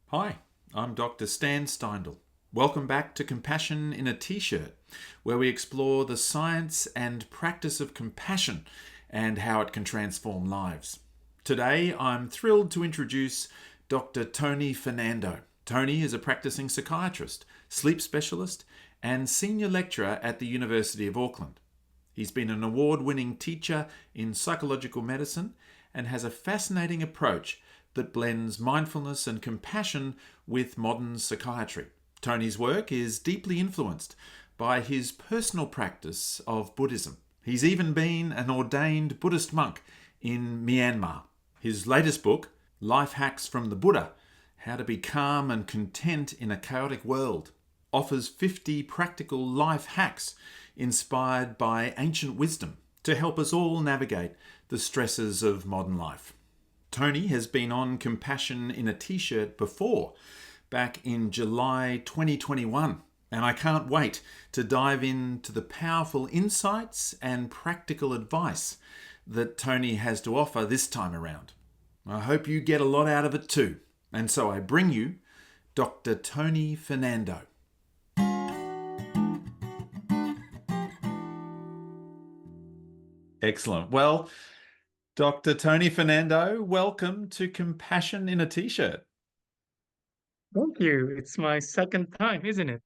Hi, I'm Dr. Stan Steindl. Welcome back to Compassion in a T-shirt, where we explore the science and practice of compassion and how it can transform lives. Today, I'm thrilled to introduce Dr. Tony Fernando. Tony is a practicing psychiatrist, sleep specialist, and senior lecturer at the University of Auckland. He's been an award-winning teacher in psychological medicine and has a fascinating approach that blends mindfulness and compassion with modern psychiatry. Tony's work is deeply influenced by his personal practice of Buddhism. He's even been an ordained Buddhist monk in Myanmar. His latest book, Life Hacks from the Buddha: How to Be Calm and Content in a Chaotic World, offers 50 practical life hacks inspired by ancient wisdom to help us all navigate the stresses of modern life. Tony has been on Compassion in a T-shirt before, back in July 2021, and I can't wait to dive into the powerful insights and practical advice that Tony has to offer this time around. I hope you get a lot out of it too, and so I bring you Dr. Tony Fernando. Excellent. Well, Dr. Tony Fernando, welcome to Compassion in a T-shirt. Thank you. It's my second time, isn't it?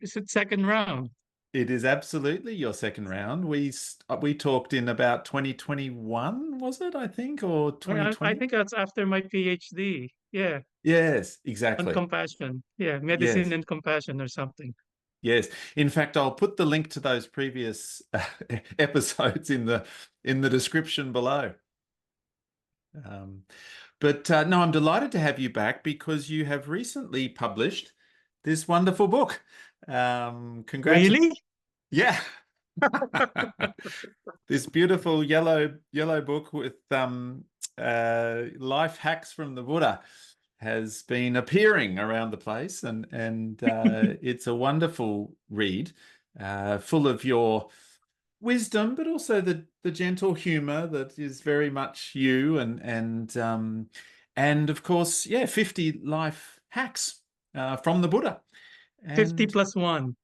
Is it second round? It is absolutely your second round. We talked in about 2021, was it, I think, or I 2020? think that's after my PhD. Yeah, Yes, on exactly. compassion. Yeah, medicine Yes. and compassion or something. Yes. In fact, I'll put the link to those previous episodes in the description below. Um, but no, I'm delighted to have you back because you have recently published this wonderful book. Congratulations. Really? Yeah. This beautiful yellow book with life hacks from the Buddha has been appearing around the place, and it's a wonderful read, full of your wisdom, but also the gentle humor that is very much you, and of course, yeah, 50 life hacks from the Buddha, 50 and plus one,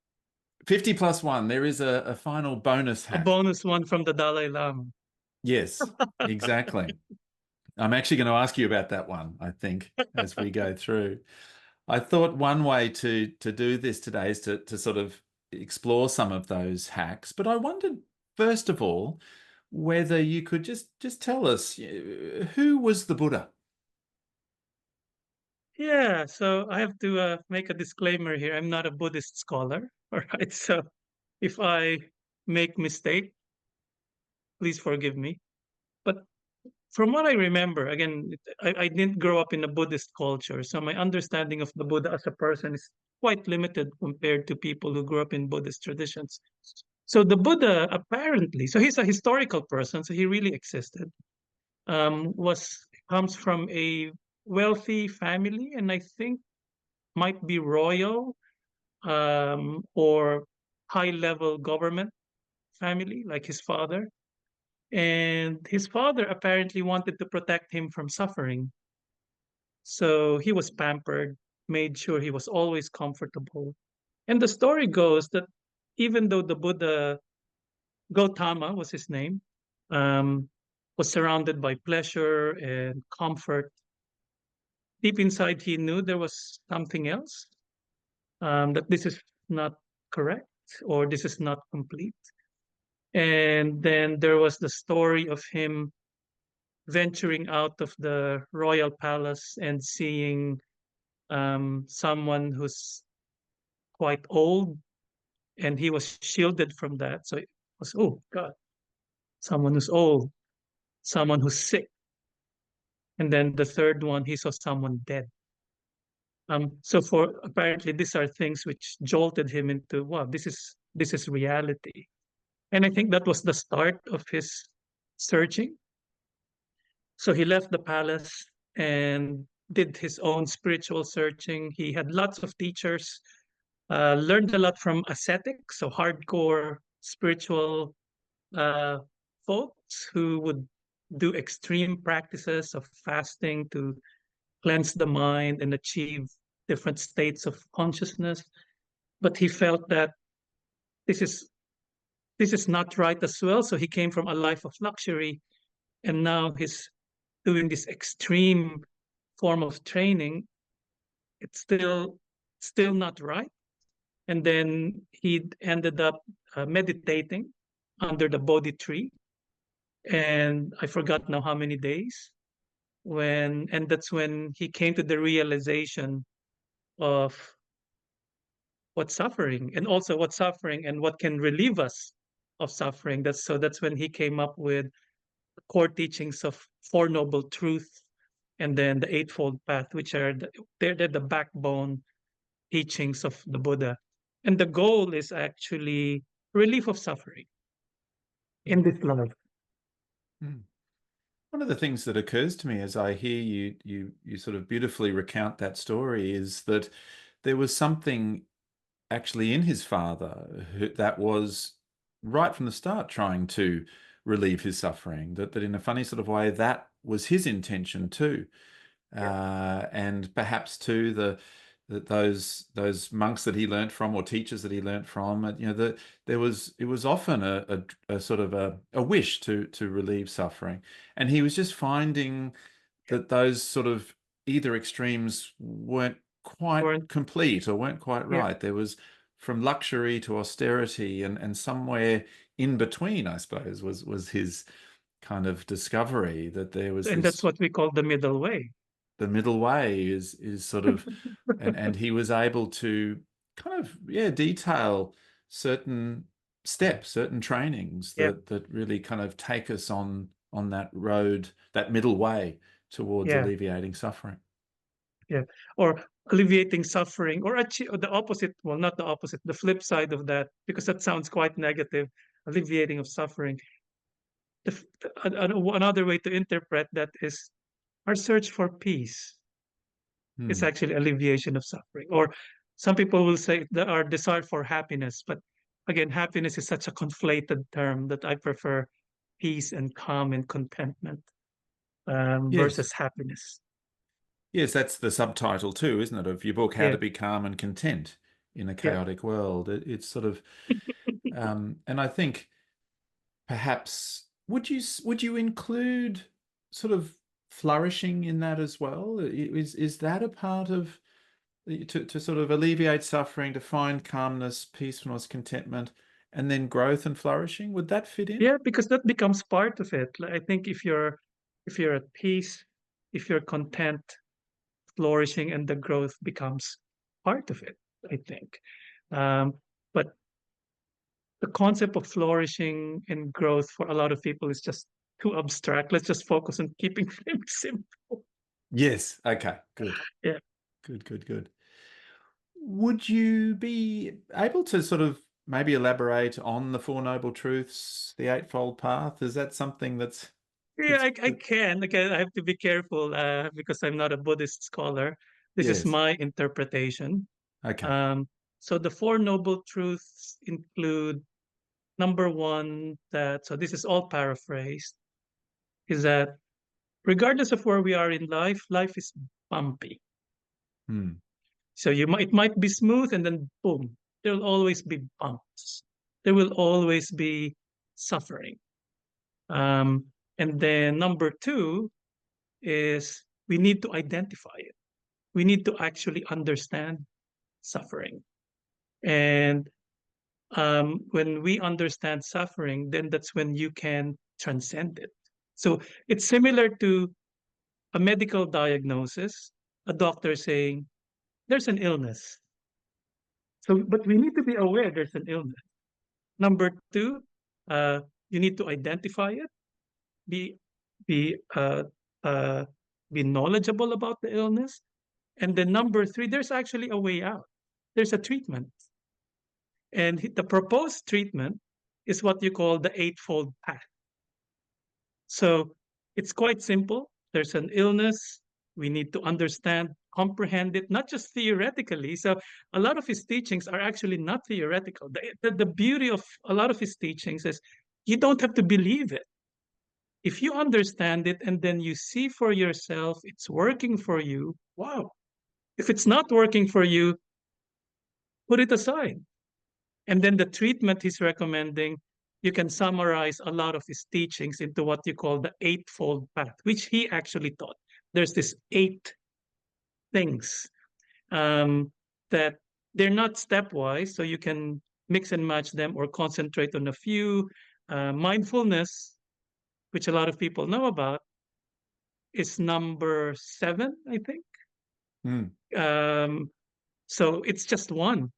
50 plus one. There is a final bonus a hack. bonus one from the Dalai Lama. Yes, exactly. I'm actually going to ask you about that one, I think, as we go through. I thought one way to do this today is to sort of explore some of those hacks, but I wondered, first of all, whether you could just tell us who was the Buddha? Yeah, so I have to make a disclaimer here. I'm not a Buddhist scholar, all right? So if I make mistake, please forgive me. But from what I remember, again, I didn't grow up in a Buddhist culture, so my understanding of the Buddha as a person is quite limited compared to people who grew up in Buddhist traditions. So the Buddha apparently, so he's a historical person, so he really existed. Was comes from a wealthy family, and I think might be royal or high level government family, like his father. And his father apparently wanted to protect him from suffering. So he was pampered, made sure he was always comfortable. And the story goes that even though the Buddha, Gautama was his name, um, was surrounded by pleasure and comfort, deep inside he knew there was something else, that this is not correct or this is not complete. And then there was the story of him venturing out of the royal palace and seeing someone who's quite old, and he was shielded from that. So it was, oh God, someone who's old, someone who's sick. And then the third one, he saw someone dead. So for apparently these are things which jolted him into, wow, this is reality. And I think that was the start of his searching. So he left the palace and did his own spiritual searching. He had lots of teachers, learned a lot from ascetics, so hardcore spiritual uh, folks who would do extreme practices of fasting to cleanse the mind and achieve different states of consciousness. But he felt that this is this is not right as well. So he came from a life of luxury, and now he's doing this extreme form of training. It's still not right. And then he ended up meditating under the Bodhi tree, and I forgot now how many days. And that's when he came to the realization of what's suffering, and also what's suffering and what can relieve us of suffering. That's when he came up with the core teachings of Four Noble Truths and then the Eightfold Path, which are they're the backbone teachings of the Buddha. And the goal is actually relief of suffering in this life. Hmm. One of the things that occurs to me as I hear you sort of beautifully recount that story is that there was something actually in his father that was right from the start trying to relieve his suffering, that in a funny sort of way that was his intention too. Yeah. And perhaps too those monks that he learnt from or teachers that he learnt from, it was often a sort of a wish to relieve suffering, and he was just finding that those sort of either extremes weren't quite Or complete or weren't quite yeah, right. There was from luxury to austerity, and somewhere in between, I suppose, was his kind of discovery that there was and that's this what we call the middle way. the middle way is sort of and he was able to kind of detail certain steps, certain trainings Yeah, that really kind of take us on that road, that middle way towards yeah, alleviating suffering. yeah. Or alleviating suffering, or actually the opposite. Well, not the opposite, the flip side of that, because that sounds quite negative. Alleviating of suffering. Another way to interpret that is our search for peace is Hmm. actually alleviation of suffering. Or some people will say that our desire for happiness, but again, happiness is such a conflated term that I prefer peace and calm and contentment Yes. versus happiness. Yes, that's the subtitle too, isn't it, of your book, How Yeah, to Be Calm and Content in a yeah, Chaotic World. It's sort of, and I think perhaps would you include sort of flourishing in that as well? Is that a part of to sort of alleviate suffering, to find calmness, peacefulness, contentment, and then growth and flourishing? Would that fit in? yeah, because that becomes part of it. Like, I think if you're at peace, if you're content, flourishing and the growth becomes part of it. I think, um, but the concept of flourishing and growth for a lot of people is just too abstract. Let's just focus on keeping things simple. Yes. Okay. Good. Yeah. Good. Good. Good. Would you be able to sort of maybe elaborate on the Four Noble Truths, the Eightfold Path? Is that something Yeah, that's I can. Again, I have to be careful because I'm not a Buddhist scholar. This is yes. my interpretation. Okay. Um, so the Four Noble Truths include number one, that, so this is all paraphrased, is that regardless of where we are in life, life is bumpy. Hmm. So it might be smooth and then boom, there will always be bumps. There will always be suffering. Um, and then number two is we need to identify it. We need to actually understand suffering. And when we understand suffering, then that's when you can transcend it. So it's similar to a medical diagnosis, a doctor saying, there's an illness. So, but we need to be aware there's an illness. Number two, uh, you need to identify it, be be uh, uh, be knowledgeable about the illness, and then number three, there's actually a way out. There's a treatment, and the proposed treatment is what you call the Eightfold Path. So it's quite simple. There's an illness. We need to understand, comprehend it, not just theoretically. So a lot of his teachings are actually not theoretical. The beauty of a lot of his teachings is you don't have to believe it. If you understand it and then you see for yourself it's working for you, wow. If it's not working for you, put it aside. And then the treatment he's recommending, you can summarize a lot of his teachings into what you call the eightfold path, which he actually taught. There's this 8 things that they're not stepwise, so you can mix and match them or concentrate on a few. Mindfulness, which a lot of people know about, is number 7, I think. Mm. So it's just one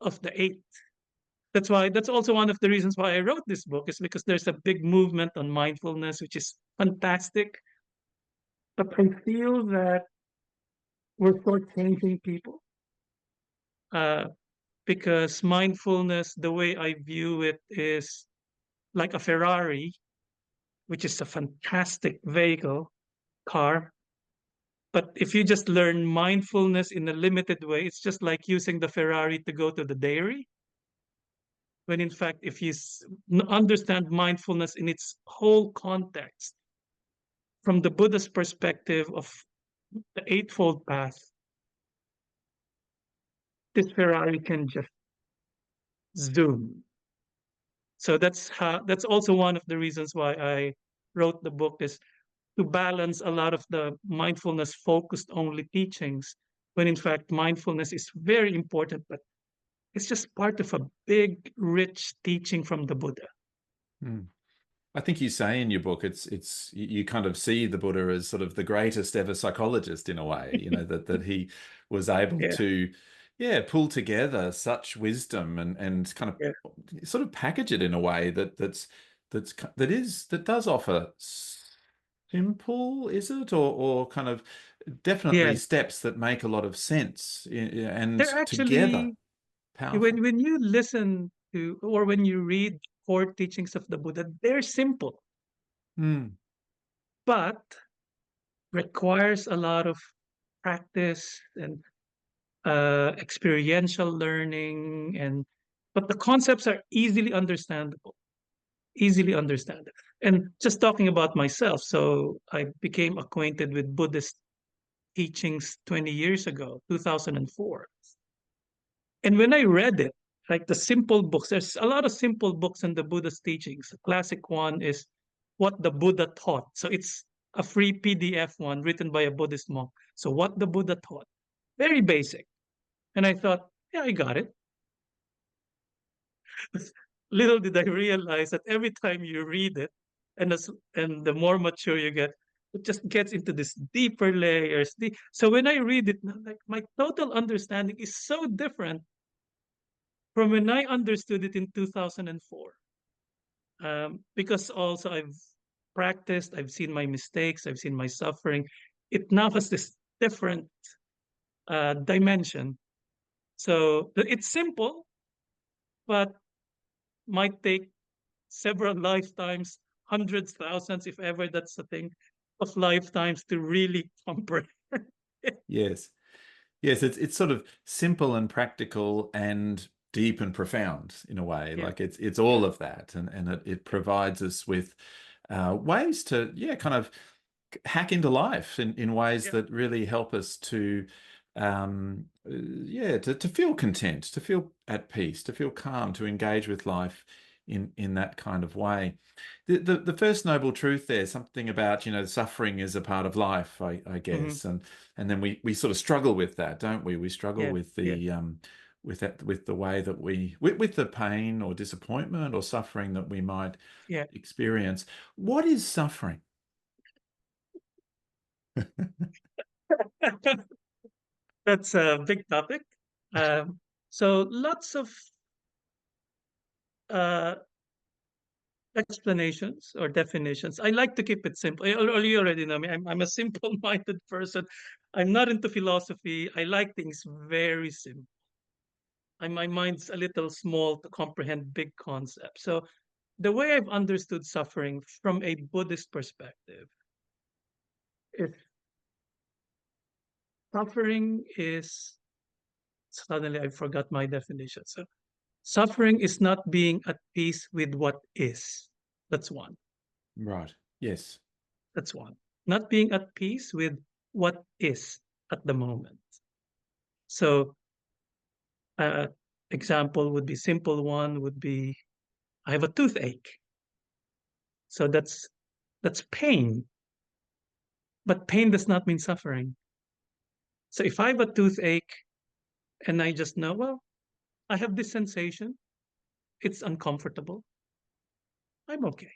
of the 8. That's also one of the reasons why I wrote this book, is because there's a big movement on mindfulness, which is fantastic. But I feel that we're shortchanging people, uh, because mindfulness, the way I view it, is like a Ferrari, which is a fantastic vehicle, car. But if you just learn mindfulness in a limited way, it's just like using the Ferrari to go to the dairy. When in fact, if you understand mindfulness in its whole context, from the Buddhist perspective of the Eightfold Path, this Ferrari can just zoom. So that's also one of the reasons why I wrote the book, is to balance a lot of the mindfulness focused only teachings, when in fact mindfulness is very important, but it's just part of a big, rich teaching from the Buddha. Mm. I think you say in your book, you kind of see the Buddha as sort of the greatest ever psychologist in a way, that he was able Yeah, to, yeah, pull together such wisdom and kind yeah, of sort of package it in a way that does offer simple, is it, or kind of yeah. definitely steps that make a lot of sense and They're together actually, powerful. when you listen to or when you read core teachings of the Buddha, they're simple, Mm, but requires a lot of practice and experiential learning, and but the concepts are easily understandable, easily understandable. And just talking about myself, so I became acquainted with Buddhist teachings 20 years ago, 2004. And when I read it, like the simple books, there's a lot of simple books in the Buddha's teachings. A classic one is What the Buddha Taught. So it's a free PDF one written by a Buddhist monk. So what the Buddha taught, very basic. And I thought, yeah, I got it. Little did I realize that every time you read it, and the more mature you get, it just gets into this deeper layers. So when I read it, like my total understanding is so different from when I understood it in 2004. Because also I've practiced, I've seen my mistakes, I've seen my suffering. It now has this different dimension. So it's simple, but might take several lifetimes, hundreds, thousands, if ever that's the thing, of lifetimes to really comprehend. yes. Yes, it's sort of simple and practical and deep and profound in a way. Yeah, Like it's yeah, all of that, and it provides us with ways to, yeah, kind of hack into life in ways yeah, that really help us to yeah, to feel content, to feel at peace, to feel calm, to engage with life in that kind of way. The first noble truth there, something about, suffering is a part of life, I hmm, guess, and then we sort of struggle with that, don't we? We struggle yeah, with yeah, with the way that with the pain or disappointment or suffering that we might yeah. experience. What is suffering? That's a big topic. So lots of uh, explanations or definitions. I like to keep it simple. You already know me. I'm a simple-minded person. I'm not into philosophy. I like things very simple. My mind's a little small to comprehend big concepts. So the way I've understood suffering from a Buddhist perspective is suffering is, suddenly I forgot my definition. So suffering is not being at peace with what is. That's one. Right. Yes. That's one. Not being at peace with what is at the moment. So, uh, example would be simple one would be I have a toothache. So that's pain, but pain does not mean suffering. So if I have a toothache and I just know, well, I have this sensation, it's uncomfortable, I'm okay.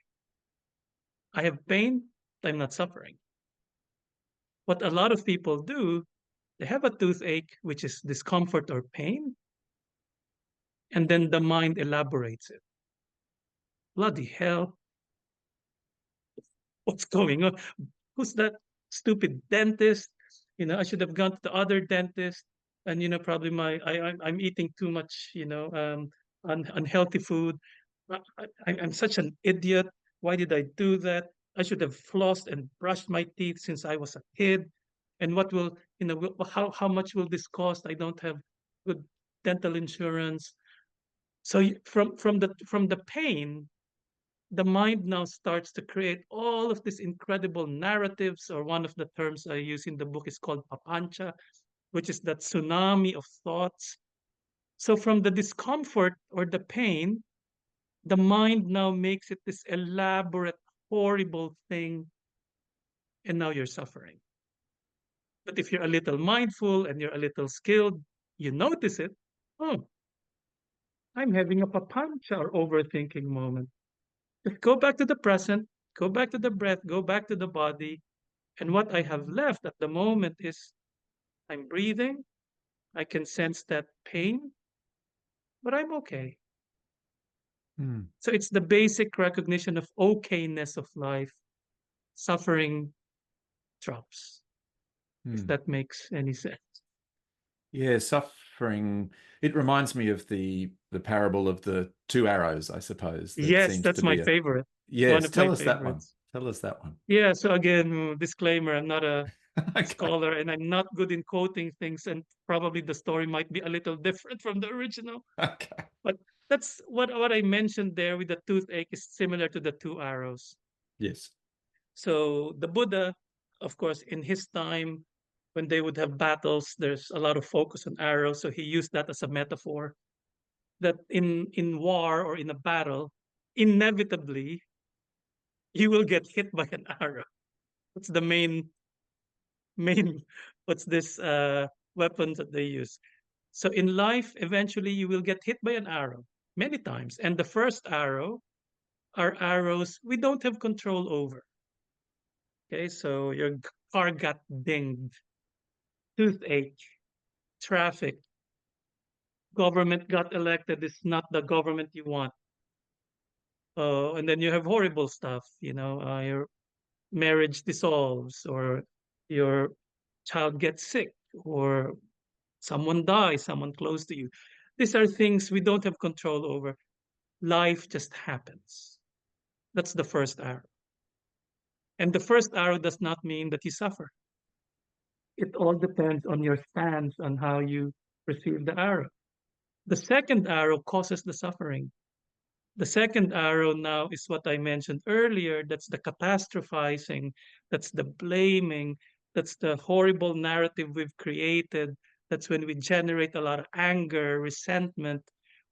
I have pain, I'm not suffering. What a lot of people do, they have a toothache, which is discomfort or pain, and then the mind elaborates it. Bloody hell, what's going on? Who's that stupid dentist? I should have gone to the other dentist. And probably I'm eating too much, unhealthy food. I'm such an idiot. Why did I do that? I should have flossed and brushed my teeth since I was a kid. And what will, how much will this cost? I don't have good dental insurance. So from the pain, the mind now starts to create all of these incredible narratives, or one of the terms I use in the book is called papancha, which is that tsunami of thoughts. So from the discomfort or the pain, the mind now makes it this elaborate, horrible thing, and now you're suffering. But if you're a little mindful and you're a little skilled, you notice it. Oh, I'm having a papancha or overthinking moment. Just go back to the present, go back to the breath, go back to the body. And what I have left at the moment is I'm breathing. I can sense that pain, but I'm okay. Mm. So it's the basic recognition of okayness of life. Suffering drops, if Mm. that makes any sense. Yeah, suffering. It reminds me of the parable of the two arrows, I suppose. That Yes, seems that's to my be a favorite. One yes. of my Tell us that one. favorites. Tell us that one. Yeah, so again, disclaimer, I'm not a Okay. scholar and I'm not good in quoting things, and probably the story might be a little different from the original. Okay. But that's what I mentioned there with the toothache is similar to the two arrows. Yes. So the Buddha, of course, in his time, when they would have battles, there's a lot of focus on arrows. So he used that as a metaphor that in war or in a battle, inevitably you will get hit by an arrow. That's the main what's this weapons that they use. So in life, eventually you will get hit by an arrow many times. And the first arrow are arrows we don't have control over. Okay, so your car got dinged, toothache, traffic, government got elected. It's not the government you want. And then you have horrible stuff, your marriage dissolves, or your child gets sick, or someone dies, someone close to you. These are things we don't have control over. Life just happens. That's the first arrow. And the first arrow does not mean that you suffer. It all depends on your stance on how you receive the arrow. The second arrow causes the suffering. The second arrow now is what I mentioned earlier. That's the catastrophizing, that's the blaming, that's the horrible narrative we've created. That's when we generate a lot of anger, resentment,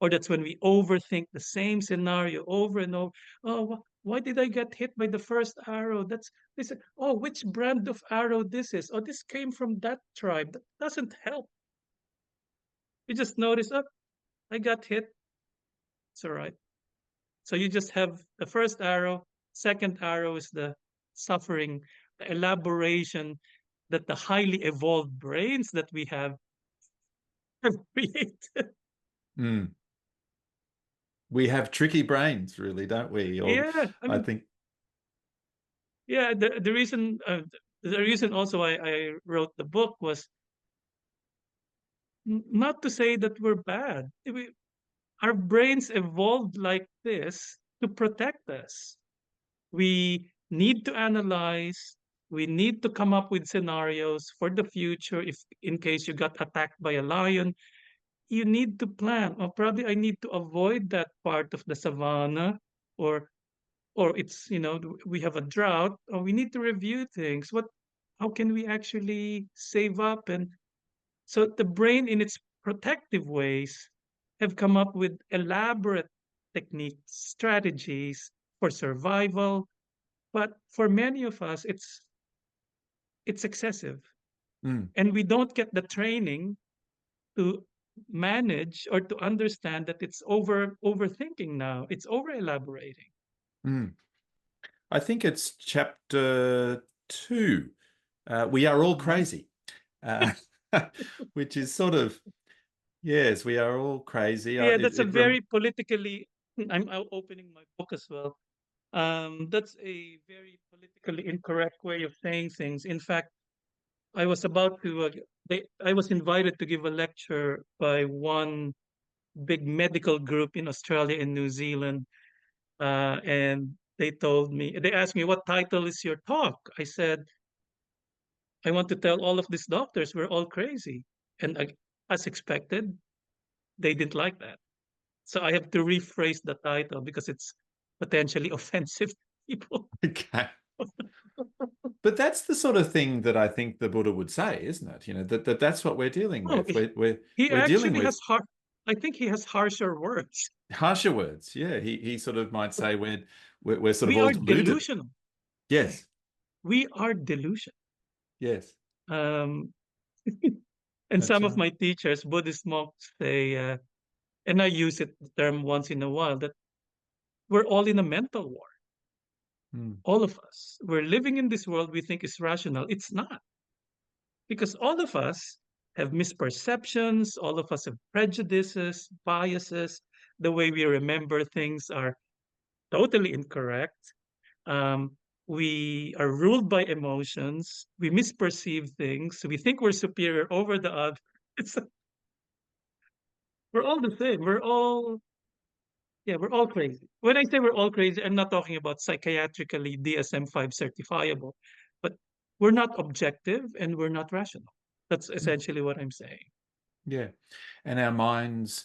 or that's when we overthink the same scenario over and over. Oh, why did I get hit by the first arrow? That's this. Oh, which brand of arrow this is? Oh, this came from that tribe. That doesn't help. You just notice, oh, I got hit. It's all right. So you just have the first arrow, second arrow is the suffering, the elaboration that the highly evolved brains that we have created. Mm. We have tricky brains, really, don't we? Or Yeah, I I mean, think yeah, the reason also I wrote the book was not to say that we're bad. Our brains evolved like this to protect us. We need to analyze, we need to come up with scenarios for the future. If in case you got attacked by a lion, you need to plan, or probably I need to avoid that part of the savannah, or or it's, we have a drought, or we need to review things. How can we actually save up? And so the brain, in its protective ways, have come up with elaborate techniques, strategies for survival. But for many of us, it's excessive, Mm, and we don't get the training to manage or to understand that it's overthinking now. It's over elaborating. mm. I think it's chapter 2. We are all Uh-huh. crazy, uh, which is sort of, yes, we are all crazy. Yeah, that's a very politically. I'm opening my book as well. That's a very politically incorrect way of saying things. In fact, I was about to. I was invited to give a lecture by one big medical group in Australia and New Zealand, and they asked me, "What title is your talk?" I said, "I want to tell all of these doctors we're all crazy," and as expected, they didn't like that. So I have to rephrase the title because it's potentially offensive to people. okay. But that's the sort of thing that I think the Buddha would say, isn't it? That's what we're dealing Oh, with. We're he we're dealing actually with has I think he has harsher words. harsher words. Yeah, he sort of might say we're sort of We all are deluded. delusional. Yes, We are delusional. yes, Um, and that's some of right. my teachers, Buddhist monks, say, and I use it the term once in a while, that we're all in a mental war. Mm, All of us. We're living in this world we think is rational. It's not, because all of us have misperceptions. All of us have prejudices, biases. The way we remember things are totally incorrect. Um, we are ruled by emotions. We misperceive things. We think we're superior over the other. It's we're all the same. We're all crazy. When I say we're all crazy, I'm not talking about psychiatrically DSM-5 certifiable, but we're not objective and we're not rational. That's mm. essentially what I'm saying. Yeah, and our minds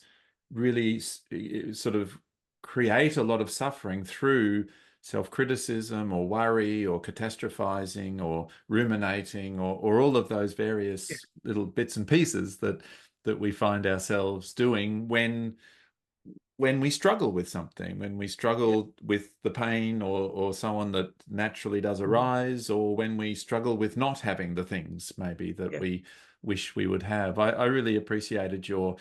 really sort of create a lot of suffering through self-criticism or worry or catastrophizing or ruminating or all of those Yeah, various little bits and pieces that we find ourselves doing when we struggle with something, when we yeah, struggle with the pain or someone that naturally does mhm, arise, or when we struggle with not having the things maybe that yeah, we wish we would have. I really appreciated your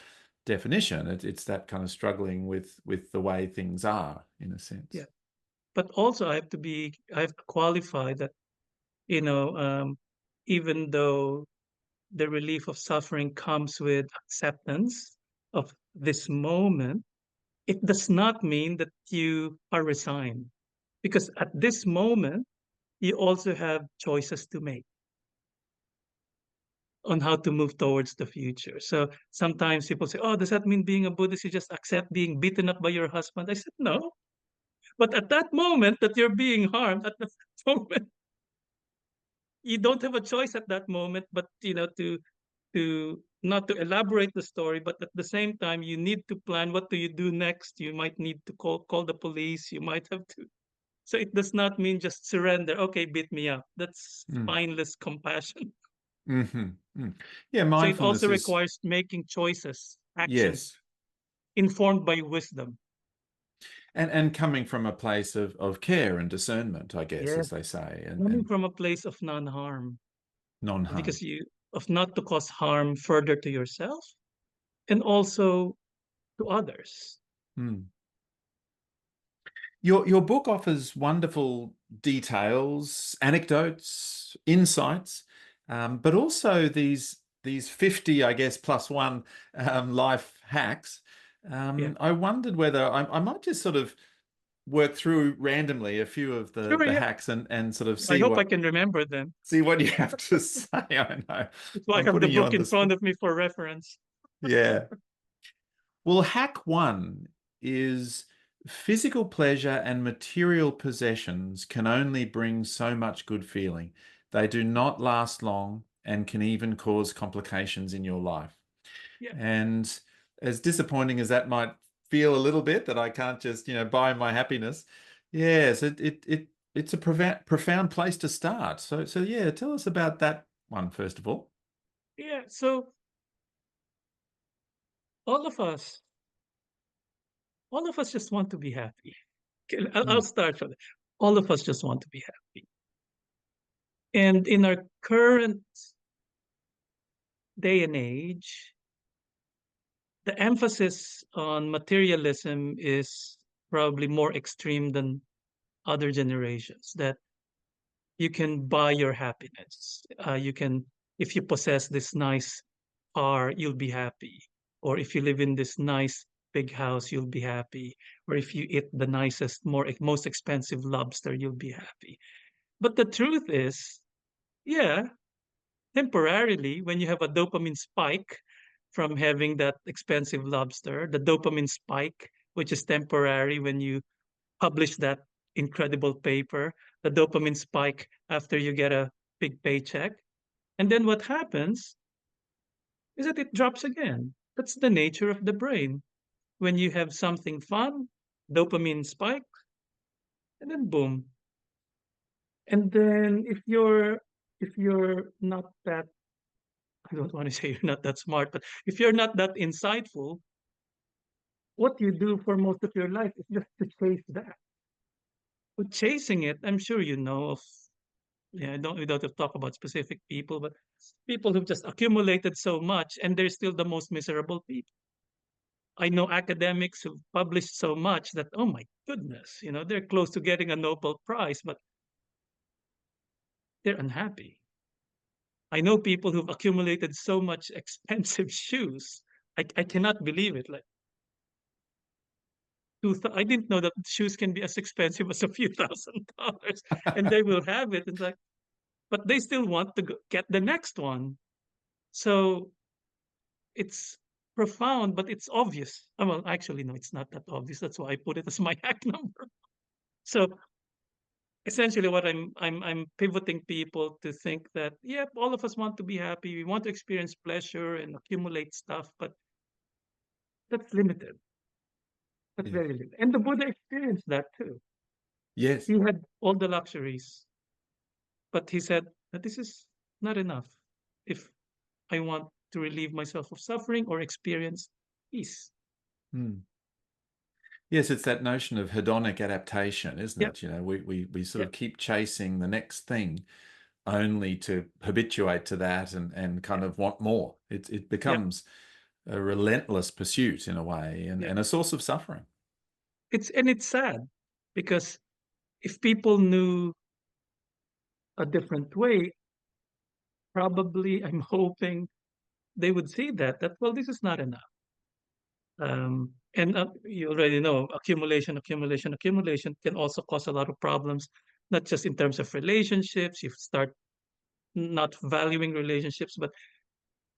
definition. It's that kind of struggling with the way things are, in a yeah. sense. But also, I have to qualify that, you know, even though the relief of suffering comes with acceptance of this moment, it does not mean that you are resigned, because at this moment you also have choices to make on how to move towards the future. So sometimes people say, "Oh, does that mean being a Buddhist you just accept being beaten up by your husband?" I said, "No." But at that moment that you're being harmed, at the moment, you don't have a choice at that moment, but to not to elaborate the story, but at the same time you need to plan what do you do next. You might need to call the police. You might have to. So it does not mean just surrender. Okay, beat me up. That's Mm. spineless compassion. Mm. Yeah, So it also mindfulness is, requires making choices, actions yes. informed by wisdom. And coming from a place of care and discernment, I guess, Yeah, as they say, coming and from a place of non-harm, non-harm. because you of not to cause harm further to yourself and also to others. Mm. Your book offers wonderful details, anecdotes, insights, but also these 50, I guess, plus one life hacks. Yeah, I wondered whether I might just sort of work through randomly a few of sure. the Yeah, hacks and sort of I hope I can remember them. see what you have to say. I know That's why I I'm have the putting you book on in the front spot. of me for reference. Yeah. Well, hack one is physical pleasure and material possessions can only bring so much good feeling. They do not last long and can even cause complications in your life. Yeah, And as disappointing as that might feel a little bit, that I can't just, buy my happiness, Yes, it's a profound place to start. So yeah, tell us about that one first of all. Yeah. So all of us, all of us just want to be happy. Okay, I'll Mm. start from it. All of us just want to be happy. And in our current day and age, the emphasis on materialism is probably more extreme than other generations. That you can buy your happiness. You can, if you possess this nice car, you'll be happy. Or if you live in this nice big house, you'll be happy. Or if you eat the nicest, most expensive lobster, you'll be happy. But the truth is, yeah, temporarily, when you have a dopamine spike from having that expensive lobster, the dopamine spike, which is temporary when you publish that incredible paper, the dopamine spike after you get a big paycheck. And then what happens is that it drops again. That's the nature of the brain. When you have something fun, dopamine spike, and then boom. And then if you're not that, I don't want to say you're not that smart, but if you're not that insightful, what you do for most of your life is just to chase that. But chasing it, I'm sure you know of, yeah, we don't have to talk about specific people, but people who've just accumulated so much and they're still the most miserable people. I know academics who've published so much that, oh my goodness, they're close to getting a Nobel Prize, but they're unhappy. I know people who've accumulated so much expensive shoes. I cannot believe it. Like, I didn't know that shoes can be as expensive as a few $1,000s, and they will have it. It's like, but they still want to get the next one. So it's profound, but it's obvious. Well, actually, no, it's not that obvious. That's why I put it as my hack number. So essentially, what I'm pivoting people to think that, yeah, all of us want to be happy. We want to experience pleasure and accumulate stuff, but that's limited. That's Yes. very limited. And the Buddha experienced that too. Yes. He had all the luxuries, but he said that this is not enough if I want to relieve myself of suffering or experience peace. Mm. Yes, it's that notion of hedonic adaptation, isn't Yep, it? We sort yep, of keep chasing the next thing only to habituate to that and kind yep, of want more. It yep, becomes a relentless pursuit in a way yep. and a source of suffering. It's sad because if people knew a different way, probably I'm hoping they would see that well, this is not enough. And you already know accumulation can also cause a lot of problems, not just in terms of relationships. You start not valuing relationships, but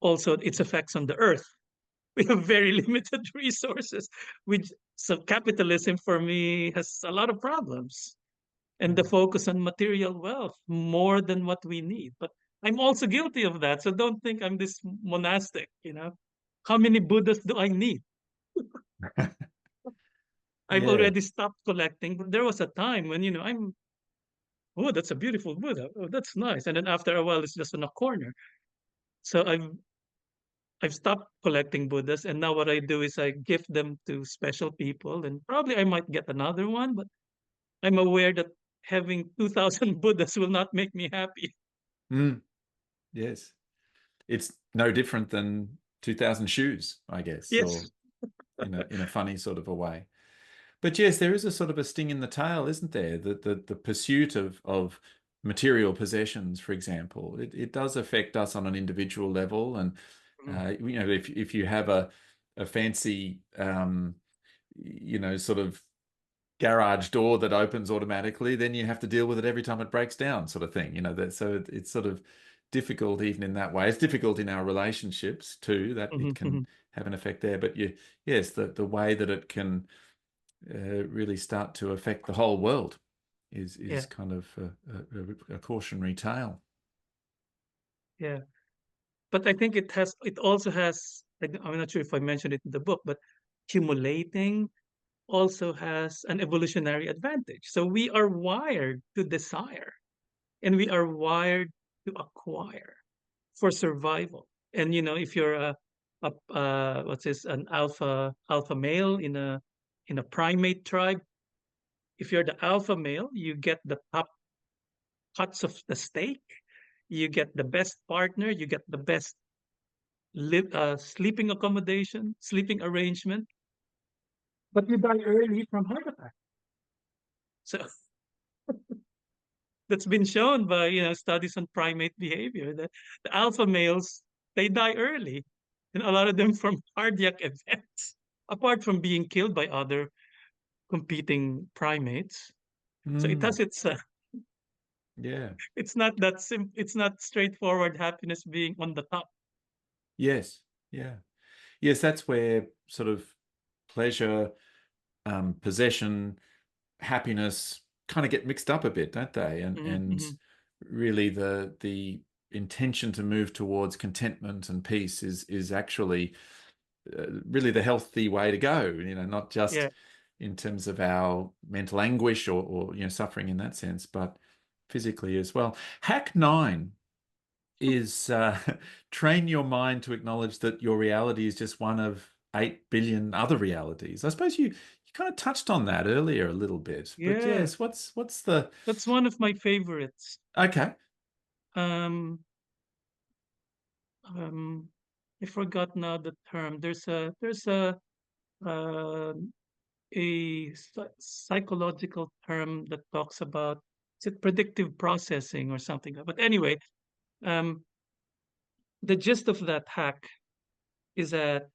also its effects on the earth. We have very limited resources, which so capitalism for me has a lot of problems. And the Mm. focus on material wealth more than what we need. But I'm also guilty of that. So don't think I'm this monastic. How many Buddhas do I need? I've Yeah. already stopped collecting, but there was a time when, oh, that's a beautiful Buddha. Oh, that's nice. And then after a while, it's just in a corner. So I've stopped collecting Buddhas, and now what I do is I gift them to special people, and probably I might get another one, but I'm aware that having 2,000 Buddhas will not make me happy. Mm. Yes. It's no different than 2000 shoes, I guess, Yes. or in a funny sort of a way. But yes, there is a sort of a sting in the tail, isn't there? The pursuit of material possessions, for example, it does affect us on an individual level. And Mm. if you have a fancy sort of garage door that opens automatically, then you have to deal with it every time it breaks down, sort of thing. It's sort of difficult even in that way. It's difficult in our relationships too, that it Mhm, can mhm. have an effect there. But yes, the way that it can really start to affect the whole world is Yeah, kind of a cautionary tale. yeah. But I think it also has, I'm not sure if I mentioned it in the book, but accumulating also has an evolutionary advantage. So we are wired to desire and we are wired to acquire for survival. And if you're what's this, an alpha male in a primate tribe, if you're the alpha male, you get the top cuts of the steak, you get the best partner, you get the best sleeping accommodation, sleeping arrangement, but you die early from heart attack. So that's been shown by studies on primate behavior that the alpha males, they die early, and a lot of them from cardiac events, apart from being killed by other competing primates. So it Mm. has its Yeah. it's not straightforward happiness being on the top. Yes. Yeah. Yes, that's where sort of pleasure, possession, happiness kind of get mixed up a bit, don't they? And Mhm. really the intention to move towards contentment and peace is actually really the healthy way to go, not just Yeah. in terms of our mental anguish or suffering in that sense, but physically as well. Hack 9 is train your mind to acknowledge that your reality is just one of 8 billion other realities. I suppose you kind of touched on that earlier a little bit, but Yeah. yes, what's the That's one of my favorites. okay? Um, um, I forgot now the term. Uh, psychological term that talks about, is it predictive processing or something? But anyway, um, the gist of that hack is that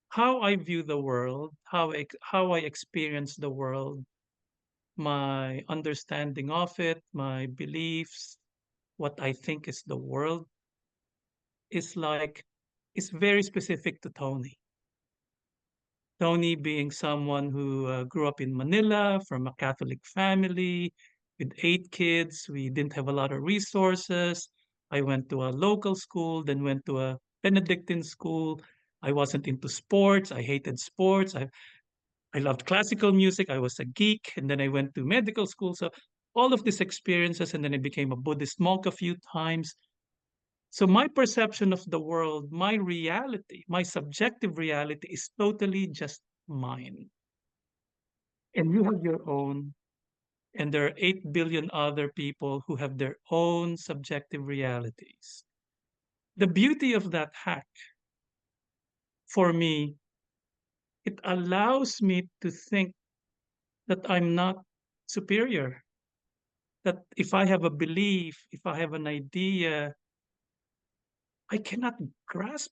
how I view the world, how I experience the world, my understanding of it, my beliefs, what I think is the world is like is very specific to Tony. Tony being someone who grew up in Manila from a Catholic family with 8 kids. We didn't have a lot of resources. I went to a local school, then went to a Benedictine school. I wasn't into sports. I hated sports. I loved classical music. I was a geek. And then I went to medical school. So all of these experiences, and then I became a Buddhist monk a few times. So my perception of the world, my reality, my subjective reality is totally just mine. And you have your own, and there are 8 billion other people who have their own subjective realities. The beauty of that hack for me, it allows me to think that I'm not superior. That if I have a belief, if I have an idea, I cannot grasp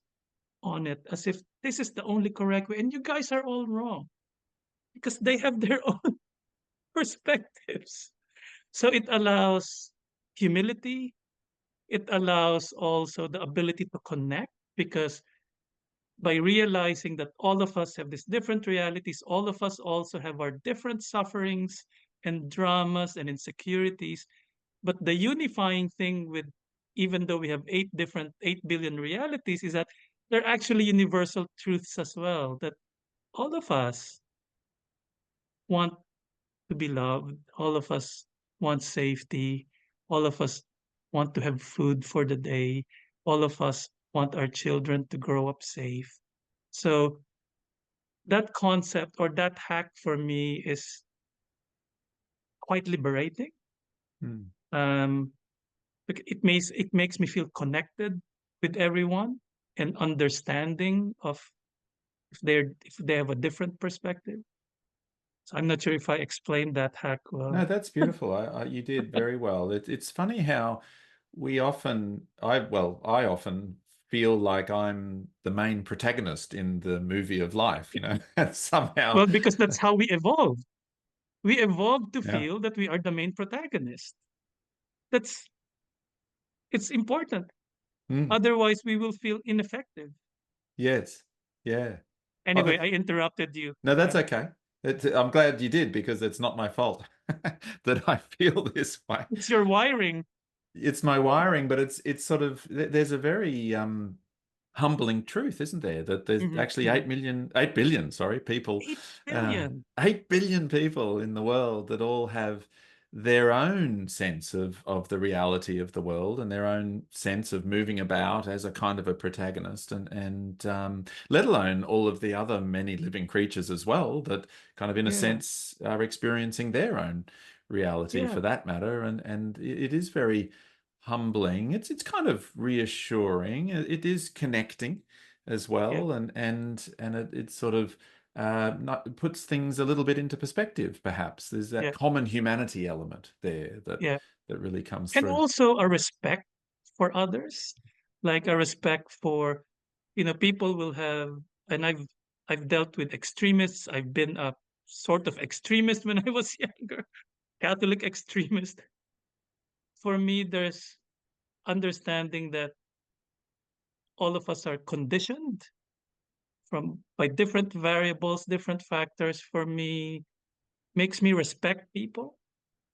on it as if this is the only correct way. And you guys are all wrong because they have their own perspectives. So it allows humility. It allows also the ability to connect because by realizing that all of us have these different realities, all of us also have our different sufferings and dramas and insecurities. But the unifying thing with, even though we have 8 billion realities, is that they're actually universal truths as well. That all of us want to be loved. All of us want safety. All of us want to have food for the day. All of us want our children to grow up safe. So that concept or that hack for me is quite liberating. Hmm. Um, it makes me feel connected with everyone and understanding of if they have a different perspective. So I'm not sure if I explained that hack No, well. that's beautiful. You did very well. It's funny how I often feel like I'm the main protagonist in the movie of life, and somehow, Well, because that's how we evolved. We evolved to yeah. feel that we are the main protagonist. That's it's important. Mm, Otherwise, we will feel ineffective. yes, yeah. Oh, Anyway, I interrupted you. no, that's Yeah. okay. I'm glad you did because it's not my fault that I feel this way. It's your wiring. It's my wiring, but it's sort of there's a very humbling truth, isn't there? That there's actually Mhm. 8 billion, sorry, people, 8 uh, billion. 8 billion people in the world that all have their own sense of the reality of the world and their own sense of moving about as a kind of a protagonist, and let alone all of the other many living creatures as well that kind of, in a Yeah, sense, are experiencing their own reality for yeah, that matter. And it is very humbling. It's kind of reassuring. It is connecting as yeah, well, and it sort of puts things a little bit into perspective. Perhaps there's that yeah, common humanity element there yeah. that really comes And through. also a respect for others, like a respect for, people will have, and I've dealt with extremists. I've been a sort of extremist when I was younger, Catholic extremist. For me, there's understanding that all of us are conditioned from by different variables, different factors. For me, makes me respect people,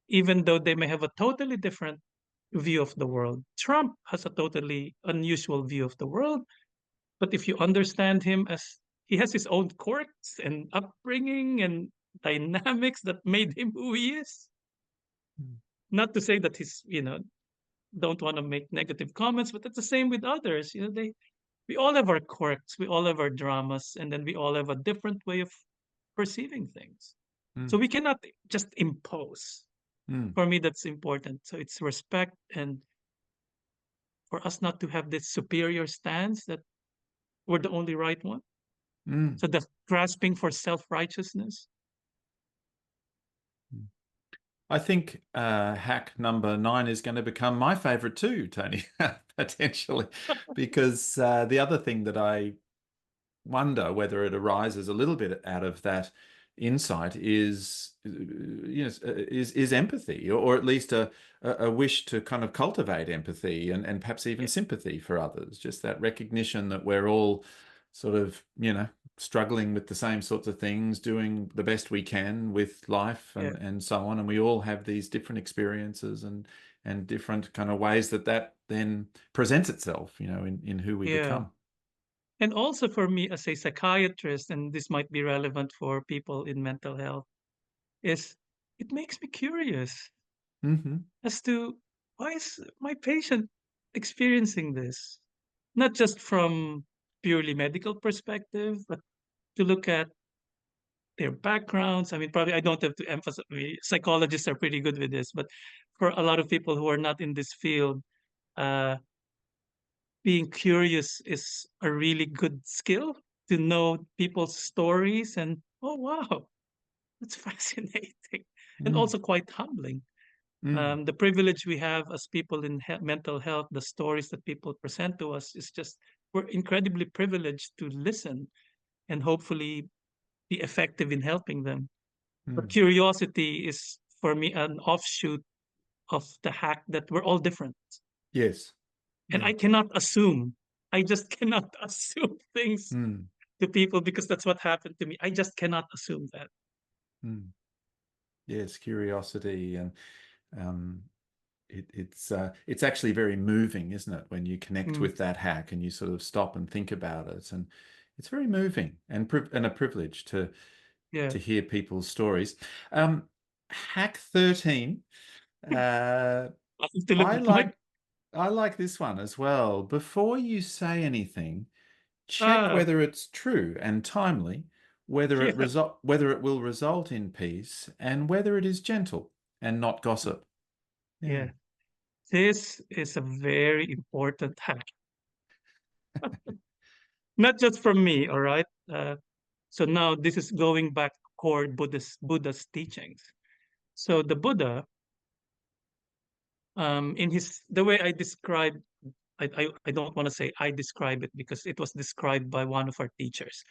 even though they may have a totally different view of the world. Trump has a totally unusual view of the world, but if you understand him as he has his own quirks and upbringing and dynamics that made him who he is. Not to say that he's, don't want to make negative comments, but it's the same with others. We all have our quirks, we all have our dramas, and then we all have a different way of perceiving things. So Mm, we cannot just impose. mm, For me, that's important. So it's respect, and for us not to have this superior stance that we're the only right one. mm. So the grasping for self righteousness. I think hack number 9 is going to become my favorite too, Tony, potentially, because the other thing that I wonder whether it arises a little bit out of that insight is is empathy, or at least a wish to kind of cultivate empathy and perhaps even Yeah, sympathy for others, just that recognition that we're all sort of struggling with the same sorts of things, doing the best we can with life yeah, and so on, and we all have these different experiences and different kind of ways that then presents itself in who we yeah. become. And also for me as a psychiatrist, and this might be relevant for people in mental health, is it makes me curious Hmm. as to why is my patient experiencing this? Not just from purely medical perspective, but to look at their backgrounds. I mean, probably I don't have to emphasize, psychologists are pretty good with this, but for a lot of people who are not in this field, uh, being curious is a really good skill to know people's stories and, oh, wow, that's fascinating and Mm, also quite humbling. mm, The privilege we have as people in mental health, the stories that people present to us is just, we're incredibly privileged to listen and hopefully be effective in helping them. But mm. curiosity is for me an offshoot of the hack that we're all different. Yes. And Yeah. I cannot assume. I just cannot assume things Mm, to people because that's what happened to me. I just cannot assume that. mm. Yes, curiosity, and um, it's actually very moving, isn't it, when you connect Mm, with that hack and you sort of stop and think about it, and it's very moving and a privilege yeah. to hear people's stories. Hack 13. Uh, I have to look I at my. like I like this one as well. Before you say anything, check Ah, whether it's true and timely, yeah, whether it will result in peace, and whether it is gentle and not gossip. Yeah. yeah. This is a very important hack, not just from me. All right. So now this is going back to core Buddha's teachings. So the Buddha, in his the way I describe, I don't want to say I describe it because it was described by one of our teachers.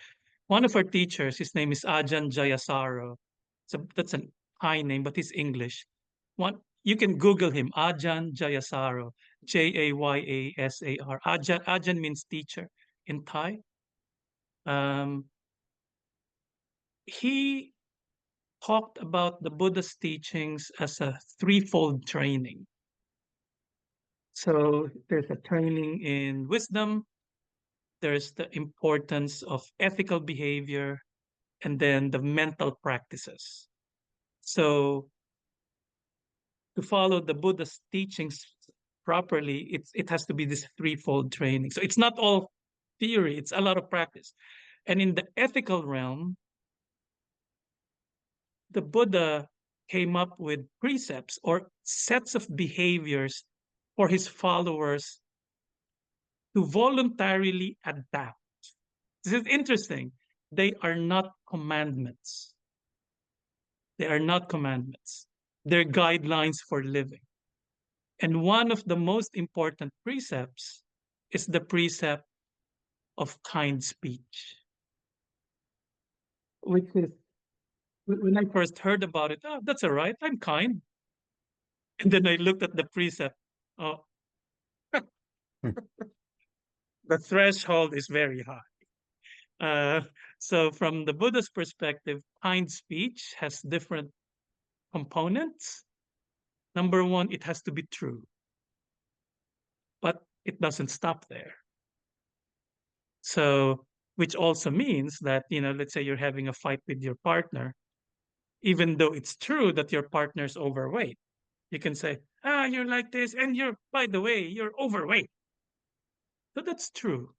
One of our teachers, his name is Ajahn Jayasaro. So that's an Thai name, but he's English. One you can Google him, Ajahn Jayasaro, Jayasar. Ajahn means teacher in Thai. Um, he talked about the Buddha's teachings as a threefold training. So there's a training in wisdom, there's the importance of ethical behavior, and then the mental practices. So to follow the Buddha's teachings properly, it has to be this threefold training. So it's not all theory, it's a lot of practice. And in the ethical realm, the Buddha came up with precepts or sets of behaviors for his followers to voluntarily adapt. This is interesting. They are not commandments. They are not commandments. They're guidelines for living. And one of the most important precepts is the precept of kind speech, which is when I first heard about it, oh, that's all right, I'm kind. And then I looked at the precept. Oh, the threshold is very high. Uh, so, from the Buddha's perspective, kind speech has different components. Number one, it has to be true, but it doesn't stop there. So, which also means that, let's say you're having a fight with your partner, even though it's true that your partner's overweight, you can say, you're like this, and by the way, you're overweight. So that's true.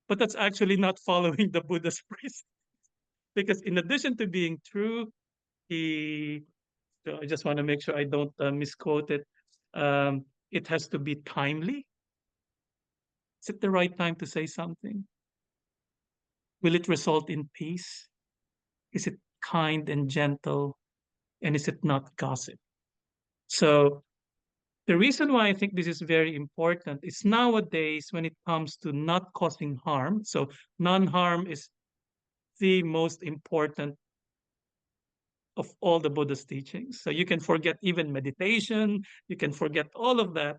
But that's actually not following the Buddha's precept. Because in addition to being true, he, so I just want to make sure I don't misquote it. It has to be timely. Is it the right time to say something? Will it result in peace? Is it kind and gentle? And is it not gossip? So the reason why I think this is very important is nowadays when it comes to not causing harm. So non-harm is the most important of all the Buddha's teachings. So you can forget even meditation, you can forget all of that.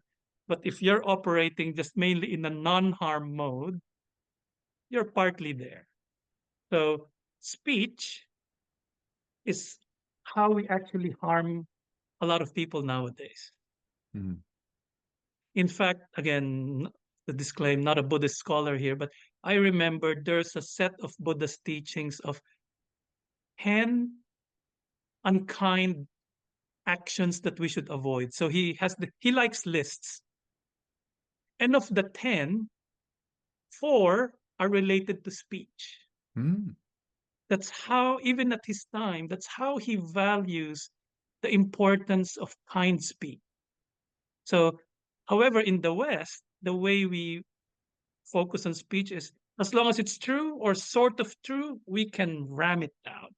But if you're operating just mainly in a non-harm mode, you're partly there. So speech is how we actually harm a lot of people nowadays. Mm. In fact, again, the disclaimer, not a Buddhist scholar here, but I remember there's a set of Buddhist teachings of 10 unkind actions that we should avoid. So he likes lists. And of the 10, 4 are related to speech. Mm. That's how, even at his time, that's how he values the importance of kind speech. So, however, in the West, the way we focus on speech is as long as it's true or sort of true, we can ram it down.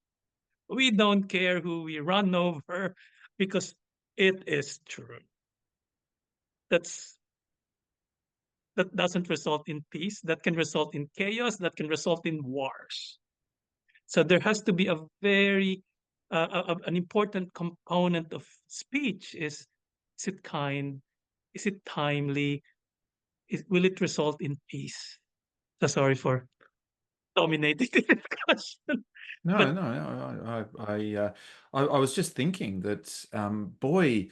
We don't care who we run over because it is true. That's that doesn't result in peace. That can result in chaos. That can result in wars. So there has to be a very an important component of speech is it kind? Is it timely? Will it result in peace? So sorry for dominating the discussion. No, But no, no. I was just thinking that, boy,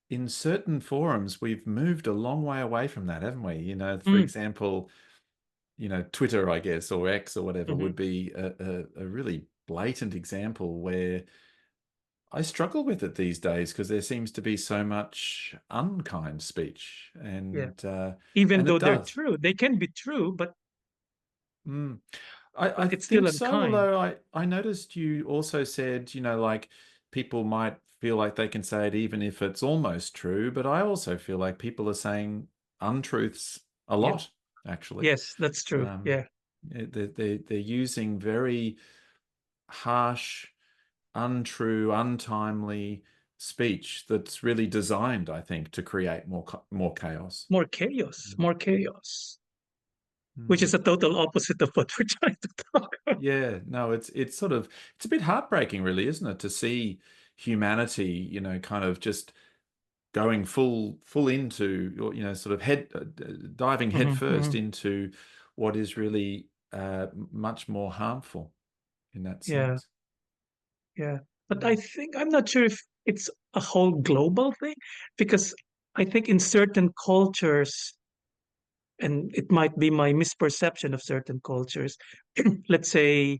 in certain forums, we've moved a long way away from that, haven't we? For mm, example, Twitter, I guess, or X or whatever mhm, would be a really blatant example where I struggle with it these days because there seems to be so much unkind speech, yeah. and Even though it they're does. true, they can be true, Mm. I but it's still think so, unkind. although I noticed you also said, like people might feel like they can say it even if it's almost true, but I also feel like people are saying untruths a Yeah. lot, actually. Yes, that's true. Um, Yeah. they're using very harsh, untrue, untimely speech that's really designed, I think, to create more chaos. More chaos. More chaos. Which Mm. is a total opposite of what we're trying to talk about. Yeah, no, it's a bit heartbreaking, really, isn't it, to see humanity, kind of just going full into, or sort of diving head Mhm, first mhm. into what is really much more harmful in that Yeah. sense. Yeah. But Mm. I'm not sure if it's a whole global thing because I think in certain cultures and it might be my misperception of certain cultures. Let's say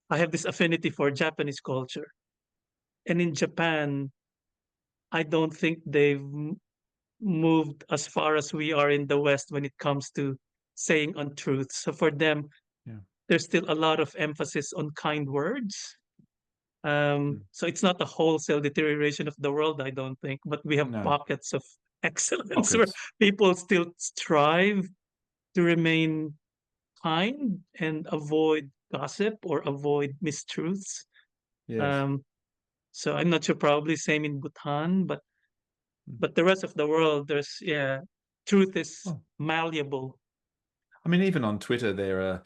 I have this affinity for Japanese culture, and in Japan, I don't think they've moved as far as we are in the West when it comes to saying untruths. So for them, Yeah. there's still a lot of emphasis on kind words. Mm. So it's not a wholesale deterioration of the world, I don't think, but we have No. pockets of excellence where Pockets. people still strive to remain kind and avoid gossip or avoid mistruths. Yes. Um, so I'm not sure, probably same in Bhutan, Mm. but the rest of the world, there's yeah, truth is Oh. malleable. I mean, even on Twitter, there are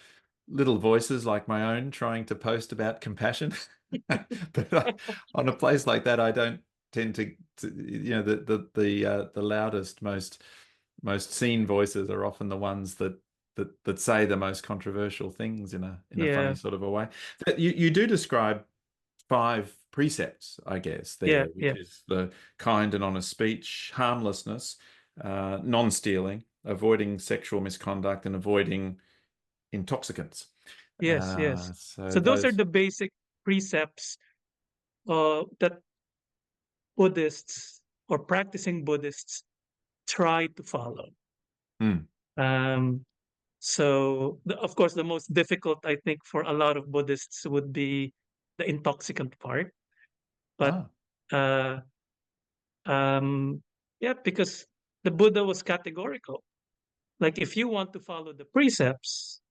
little voices like my own trying to post about compassion. But on a place like that, I don't tend the loudest, most seen voices are often the ones that say the most controversial things in a funny Yeah, sort of a way. But you do describe 5 precepts, I guess, yeah, there, yeah, which is the kind and honest speech, harmlessness, non-stealing, avoiding sexual misconduct, and avoiding intoxicants. yes, yes. So So those are those. the basic precepts that Buddhists or practicing Buddhists try to follow. Hmm. Um, of course, the most difficult, I think, for a lot of Buddhists would be the intoxicant part. But Ah. uh, yeah, because the Buddha was categorical. Like, if you want to follow the precepts,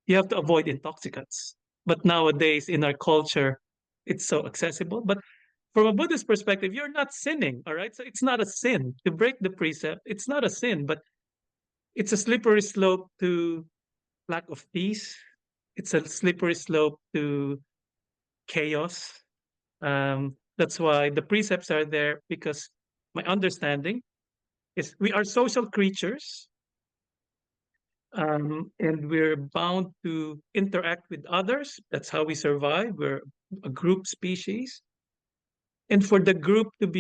you have to avoid intoxicants. But nowadays, in our culture, it's so accessible. But from a Buddhist perspective, you're not sinning, all right? So it's not a sin to break the precept. It's not a sin, but it's a slippery slope to lack of peace. It's a slippery slope to chaos. That's why the precepts are there, because my understanding is we are social creatures, and we're bound to interact with others. That's how we survive. We're a group species. And for the group to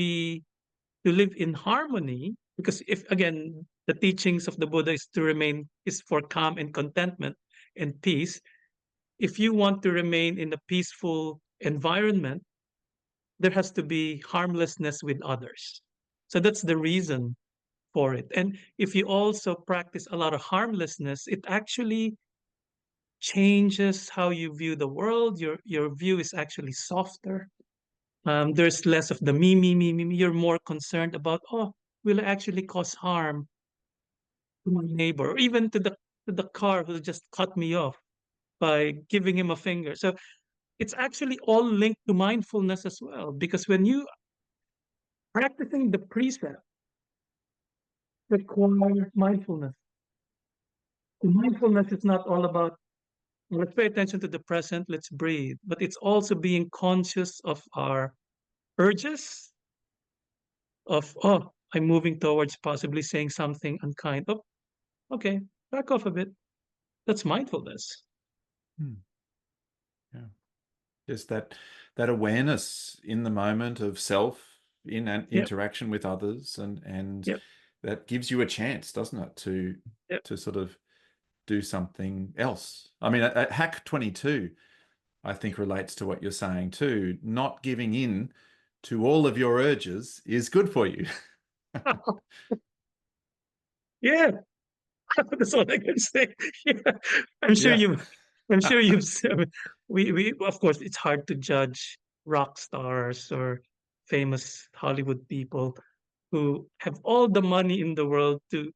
live in harmony, because if again the teachings of the Buddha is for calm and contentment and peace. If you want to remain in a peaceful environment, there has to be harmlessness with others. So that's the reason for it. And if you also practice a lot of harmlessness, it actually changes how you view the world. Your view is actually softer. There's less of the me. You're more concerned about, oh, will I actually cause harm to my neighbor, or even to the car who just cut me off by giving him a finger. So it's actually all linked to mindfulness as well, because when you practicing the precept requires mindfulness. Mindfulness is not all about let's pay attention to the present, let's breathe, but it's also being conscious of our urges, of, oh, I'm moving towards possibly saying something unkind. Oh, okay, back off a bit. That's mindfulness. Hmm. Yeah. Just that awareness in the moment of self in an Yep, interaction with others, and yep, that gives you a chance, doesn't it, yep. to sort of do something else. I mean, at Hack 22, I think relates to what you're saying too. Not giving in to all of your urges is good for you. Yeah, that's all I can say. Yeah. I'm sure Yeah. you I'm sure you've we of course it's hard to judge rock stars or famous Hollywood people who have all the money in the world to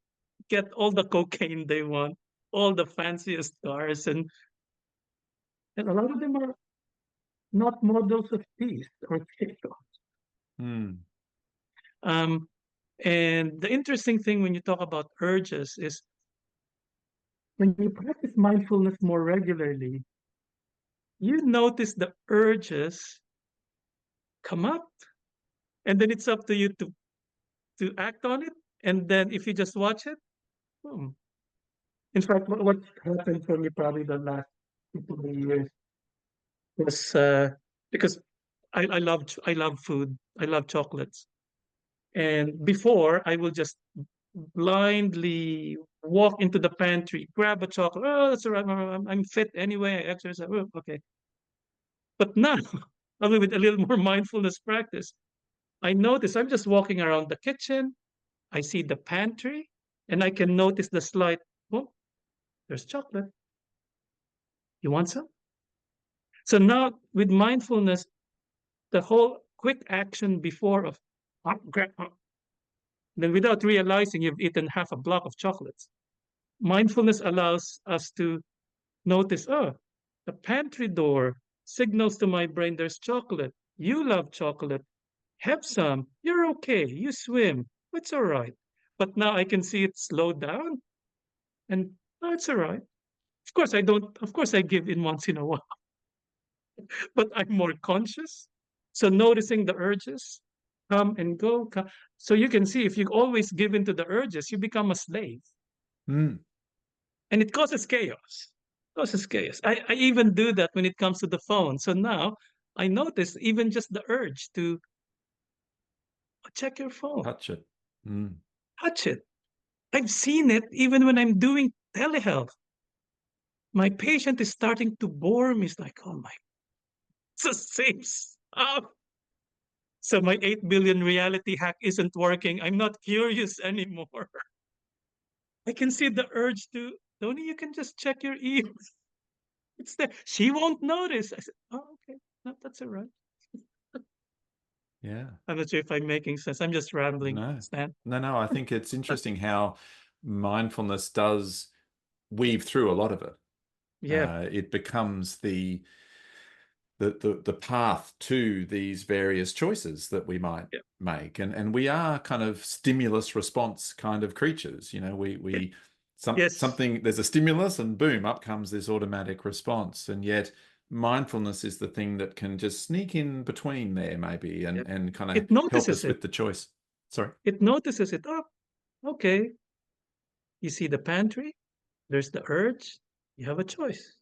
get all the cocaine they want, all the fanciest cars, and a lot of them are not models of peace or chaos. Hmm. Um, and the interesting thing when you talk about urges is when you practice mindfulness more regularly, you notice the urges come up, and then it's up to you to act on it. And then if you just watch it, hmm. In fact, what happened for me probably the last couple of years was because I love food. I love chocolates. And before I will just blindly walk into the pantry, grab a chocolate. Oh, that's all right. I'm fit anyway. I exercise. Oh, okay. But now, with a little more mindfulness practice, I notice I'm just walking around the kitchen. I see the pantry, and I can notice the slight, oh, there's chocolate. You want some? So now with mindfulness, the whole quick action before of grab, then without realizing you've eaten half a block of chocolates. Mindfulness allows us to notice, oh, the pantry door signals to my brain there's chocolate. You love chocolate. Have some. You're okay. You swim. It's all right. But now I can see it slow down and oh, it's all right. Of course, I don't, of course, I give in once in a while, but I'm more conscious. So noticing the urges come and go. So you can see if you always give in to the urges, you become a slave Mm. and it causes chaos. Causes chaos. I even do that when it comes to the phone. So now I notice even just the urge to check your phone, Touch it. Mm. touch it. I've seen it even when I'm doing telehealth. My patient is starting to bore me. It's like, oh my, it's the same stuff. So my 8 billion reality hack isn't working. I'm not curious anymore. I can see the urge to, Tony, you can just check your email. It's there. She won't notice. I said, oh, okay. No, that's all right. Yeah. I'm not sure if I'm making sense. I'm just rambling, No. Stan. No. I think it's interesting how mindfulness does weave through a lot of it. Yeah. It becomes the path to these various choices that we might Yeah. make, and we are kind of stimulus response kind of creatures. You know, Yeah. we Yes. something, there's a stimulus and boom, up comes this automatic response, and yet mindfulness is the thing that can just sneak in between there maybe Yeah. and kind of It help notices us it. with the choice. Sorry. It notices it. Oh, okay. You see the pantry, there's the urge, you have a choice.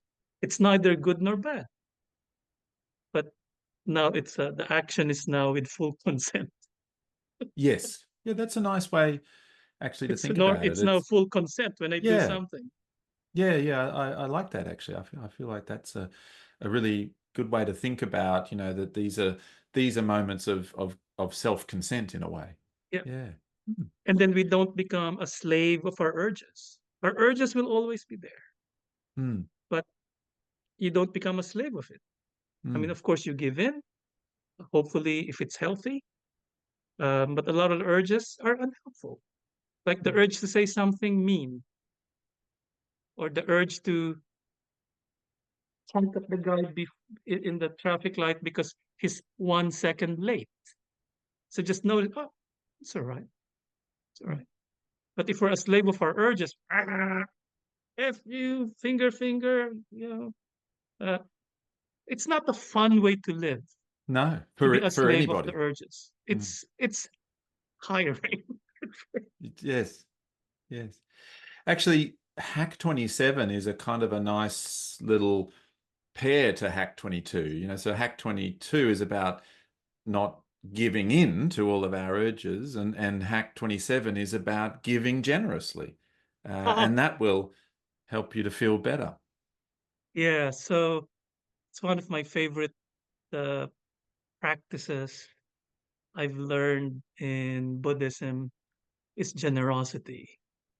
It's neither good nor bad, but now it's the action is now with full consent. Yes, yeah, that's a nice way actually to It's think nor about it. it's now It's full consent when I do yeah. something. Yeah, I like that actually. I feel like that's a really good way to think about, that these are moments of self-consent in a way. Yeah. Yeah. Mm. And then we don't become a slave of our urges. Our urges will always be there, Mm. but you don't become a slave of it. I mean, Mm. of course, you give in, hopefully, if it's healthy. But a lot of the urges are unhelpful, like the Mm. urge to say something mean or the urge to chunk up the guy in the traffic light because he's 1 second late. So just know that, oh, it's all right. It's all right. But if we're a slave of our urges, F you, finger, uh, it's not a fun way to live, No, to be a for slave of the anybody. urges. Mm. It's hiring. Yes, yes. Actually, Hack 27 is a kind of a nice little pair to Hack 22. So Hack 22 is about not giving in to all of our urges, and Hack 27 is about giving generously. And that will help you to feel better. Yeah, so it's one of my favorite uh, practices I've learned in Buddhism is generosity.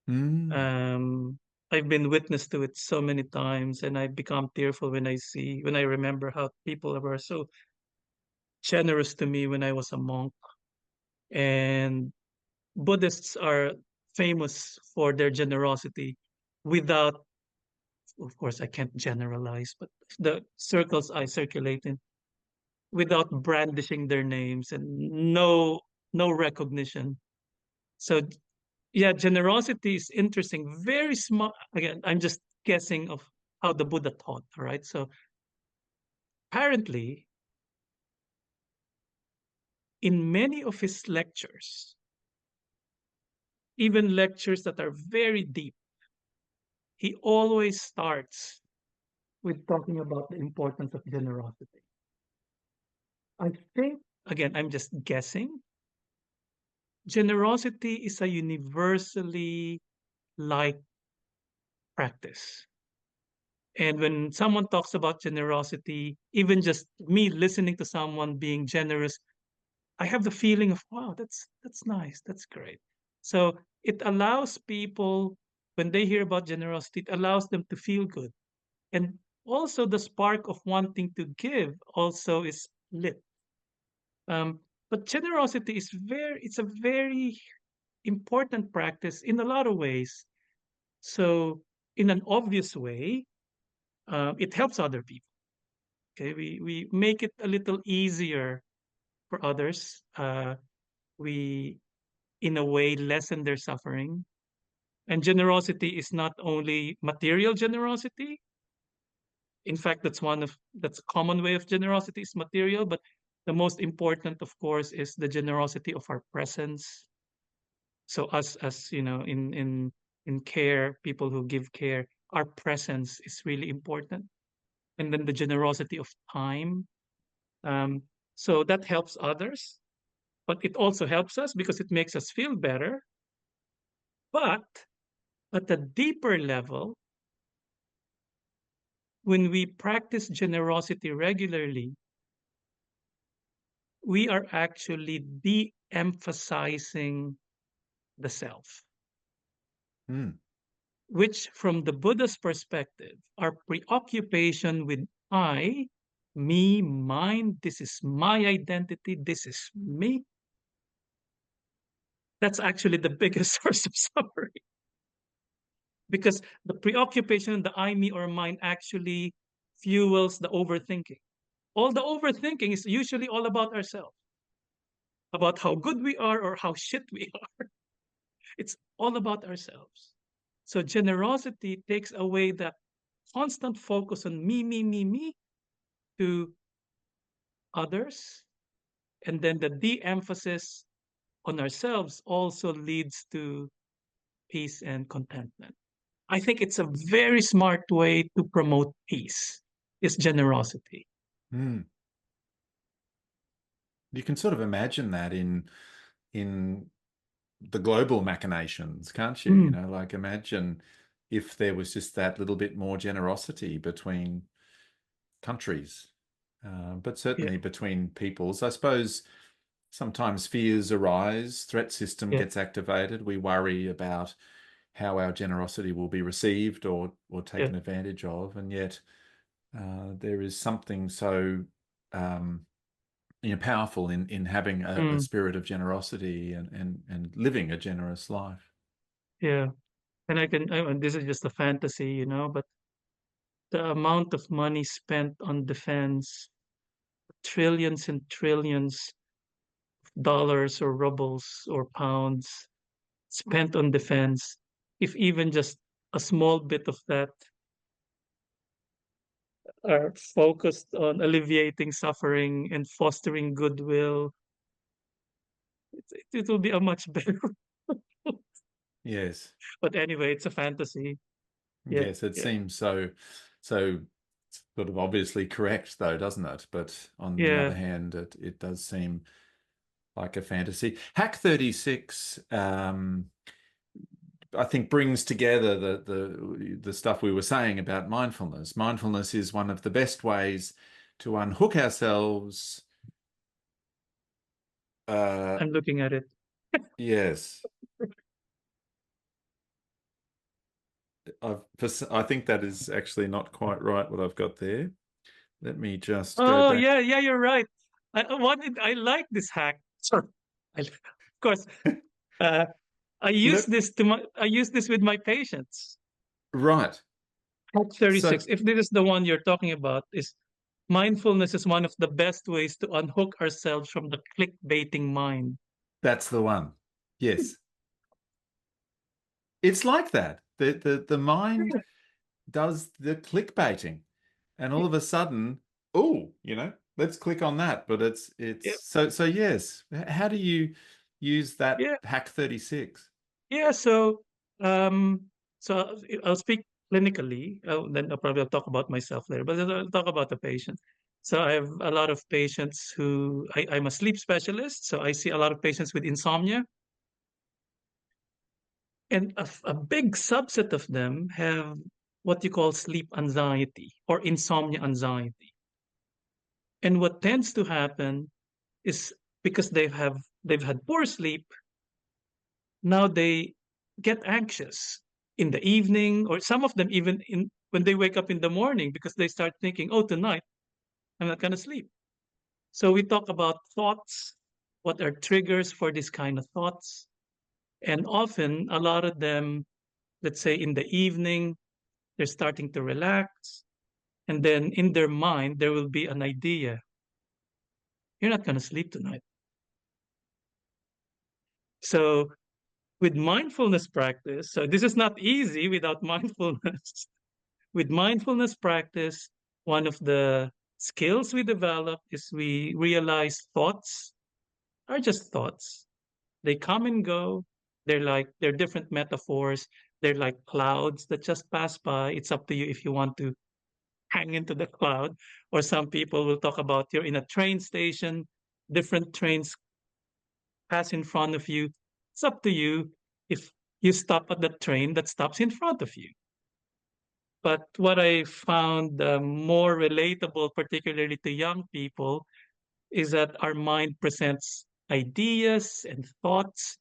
Mm. Um, I've been witness to it so many times, and I become tearful when I remember how people were so generous to me when I was a monk. And Buddhists are famous for their generosity without, of course, I can't generalize, but the circles I circulate in, without brandishing their names and no recognition. So yeah, generosity is interesting. Very smart. Again, I'm just guessing of how the Buddha taught. All right. So apparently, in many of his lectures, even lectures that are very deep, he always starts with talking about the importance of generosity. I think, again, I'm just guessing, generosity is a universally liked practice. And when someone talks about generosity, even just me listening to someone being generous, I have the feeling of, wow, that's nice, that's great. So it allows people, when they hear about generosity, it allows them to feel good. And also the spark of wanting to give also is lit. Um, but generosity is it's a very important practice in a lot of ways. So in an obvious way, it helps other people. Okay, we make it a little easier for others. We, in a way, lessen their suffering. And generosity is not only material generosity. In fact, that's a common way of generosity is material, but the most important, of course, is the generosity of our presence. So us, as you know, in care, people who give care, our presence is really important. And then the generosity of time. Um, so that helps others, but it also helps us because it makes us feel better. But at a deeper level, when we practice generosity regularly, we are actually de emphasizing the self, Mm. which, from the Buddha's perspective, our preoccupation with I, me, mine, this is my identity, this is me, that's actually the biggest source of suffering. Because the preoccupation, the I, me, or mine actually fuels the overthinking. All the overthinking is usually all about ourselves, about how good we are or how shit we are. It's all about ourselves. So generosity takes away that constant focus on me to others. And then the de emphasis on ourselves also leads to peace and contentment. I think it's a very smart way to promote peace, is generosity. Mm. You can sort of imagine that in the global machinations, can't you? You Mm, know, like imagine if there was just that little bit more generosity between countries, but yeah, certainly between peoples. I suppose sometimes fears arise, threat system yeah. gets activated. We worry about how our generosity will be received or Yeah. taken advantage of, and yet there is something so powerful in having a Mm, spirit of generosity and living a generous life. yeah. And and this is just a fantasy, but the amount of money spent on defense, trillions and trillions of dollars or rubles or pounds spent on defense, if even just a small bit of that are focused on alleviating suffering and fostering goodwill, it will be a much better. Yes, But anyway, it's a fantasy. Yeah, yes, it yeah, seems so sort of obviously correct though, doesn't it? But on the other yeah. hand, it does seem like a fantasy. Hack 36, I think brings together the stuff we were saying about mindfulness. Mindfulness is one of the best ways to unhook ourselves. Uh, I'm looking at it. yes, I think that is actually not quite right what I've got there. Let me just go Oh, back. yeah, yeah, you're right. I like this hack. Sorry. Of course, uh, Let I use this with my patients. right. Hack So 36. If this is the one you're talking about, is mindfulness is one of the best ways to unhook ourselves from the clickbaiting mind. that's the one. Yes. It's like that. The mind does the clickbaiting, and all of a sudden, oh, let's click on that. But it's Yeah, so yes. How do you use that yeah, hack 36? yeah. Um, I'll speak clinically. Then I'll talk about myself later, but I'll talk about the patient. So I have a lot of patients I'm a sleep specialist, so I see a lot of patients with insomnia. And a big subset of them have what you call sleep anxiety or insomnia anxiety. And what tends to happen is because they've had poor sleep, now they get anxious in the evening, or some of them even in when they wake up in the morning because they start thinking, oh, tonight I'm not going to sleep. So we talk about thoughts, what are triggers for this kind of thoughts. And often a lot of them, let's say in the evening, they're starting to relax. And then in their mind, there will be an idea, you're not going to sleep tonight. So with mindfulness practice, so this is not easy without mindfulness. With mindfulness practice, one of the skills we develop is we realize thoughts are just thoughts. They come and go. They're different metaphors. They're like clouds that just pass by. It's up to you if you want to hang into the cloud. Or some people will talk about you're in a train station, different trains pass in front of you. It's up to you if you stop at the train that stops in front of you. But what I found more relatable, particularly to young people, is that our mind presents ideas and thoughts,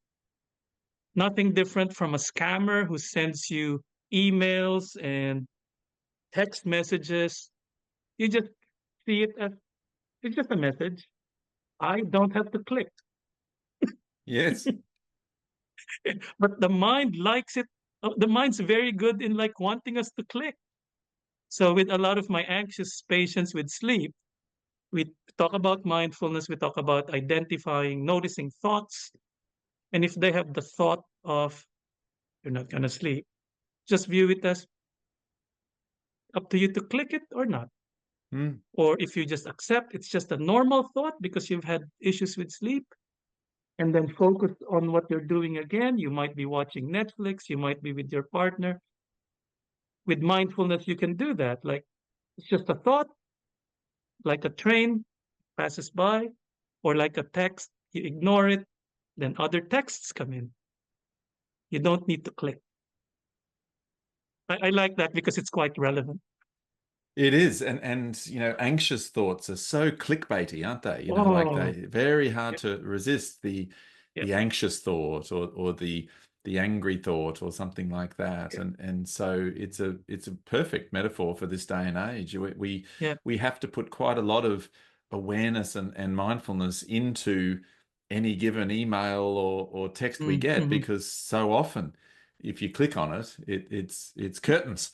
nothing different from a scammer who sends you emails and text messages. You just see it as it's just a message. I don't have to click. Yes. But the mind likes it. The mind's very good in like wanting us to click. So with a lot of my anxious patients with sleep, we talk about mindfulness, we talk about identifying, noticing thoughts. And if they have the thought of, you're not going to sleep, just view it as up to you to click it or not. Mm. Or if you just accept it's just a normal thought because you've had issues with sleep, and then focus on what you're doing again. You might be watching Netflix, you might be with your partner. With mindfulness, you can do that. Like it's just a thought, like a train passes by, or like a text, you ignore it, then other texts come in. You don't need to click. I like that because it's quite relevant. It is, and anxious thoughts are so clickbaity, aren't they? Like Oh, they very hard yeah, to resist yeah. the anxious thought or the angry thought or something like that. Yeah. And so it's a perfect metaphor for this day and age. Yeah. We have to put quite a lot of awareness and mindfulness into any given email or text we get, Mm-hmm. because so often if you click on it, it's curtains.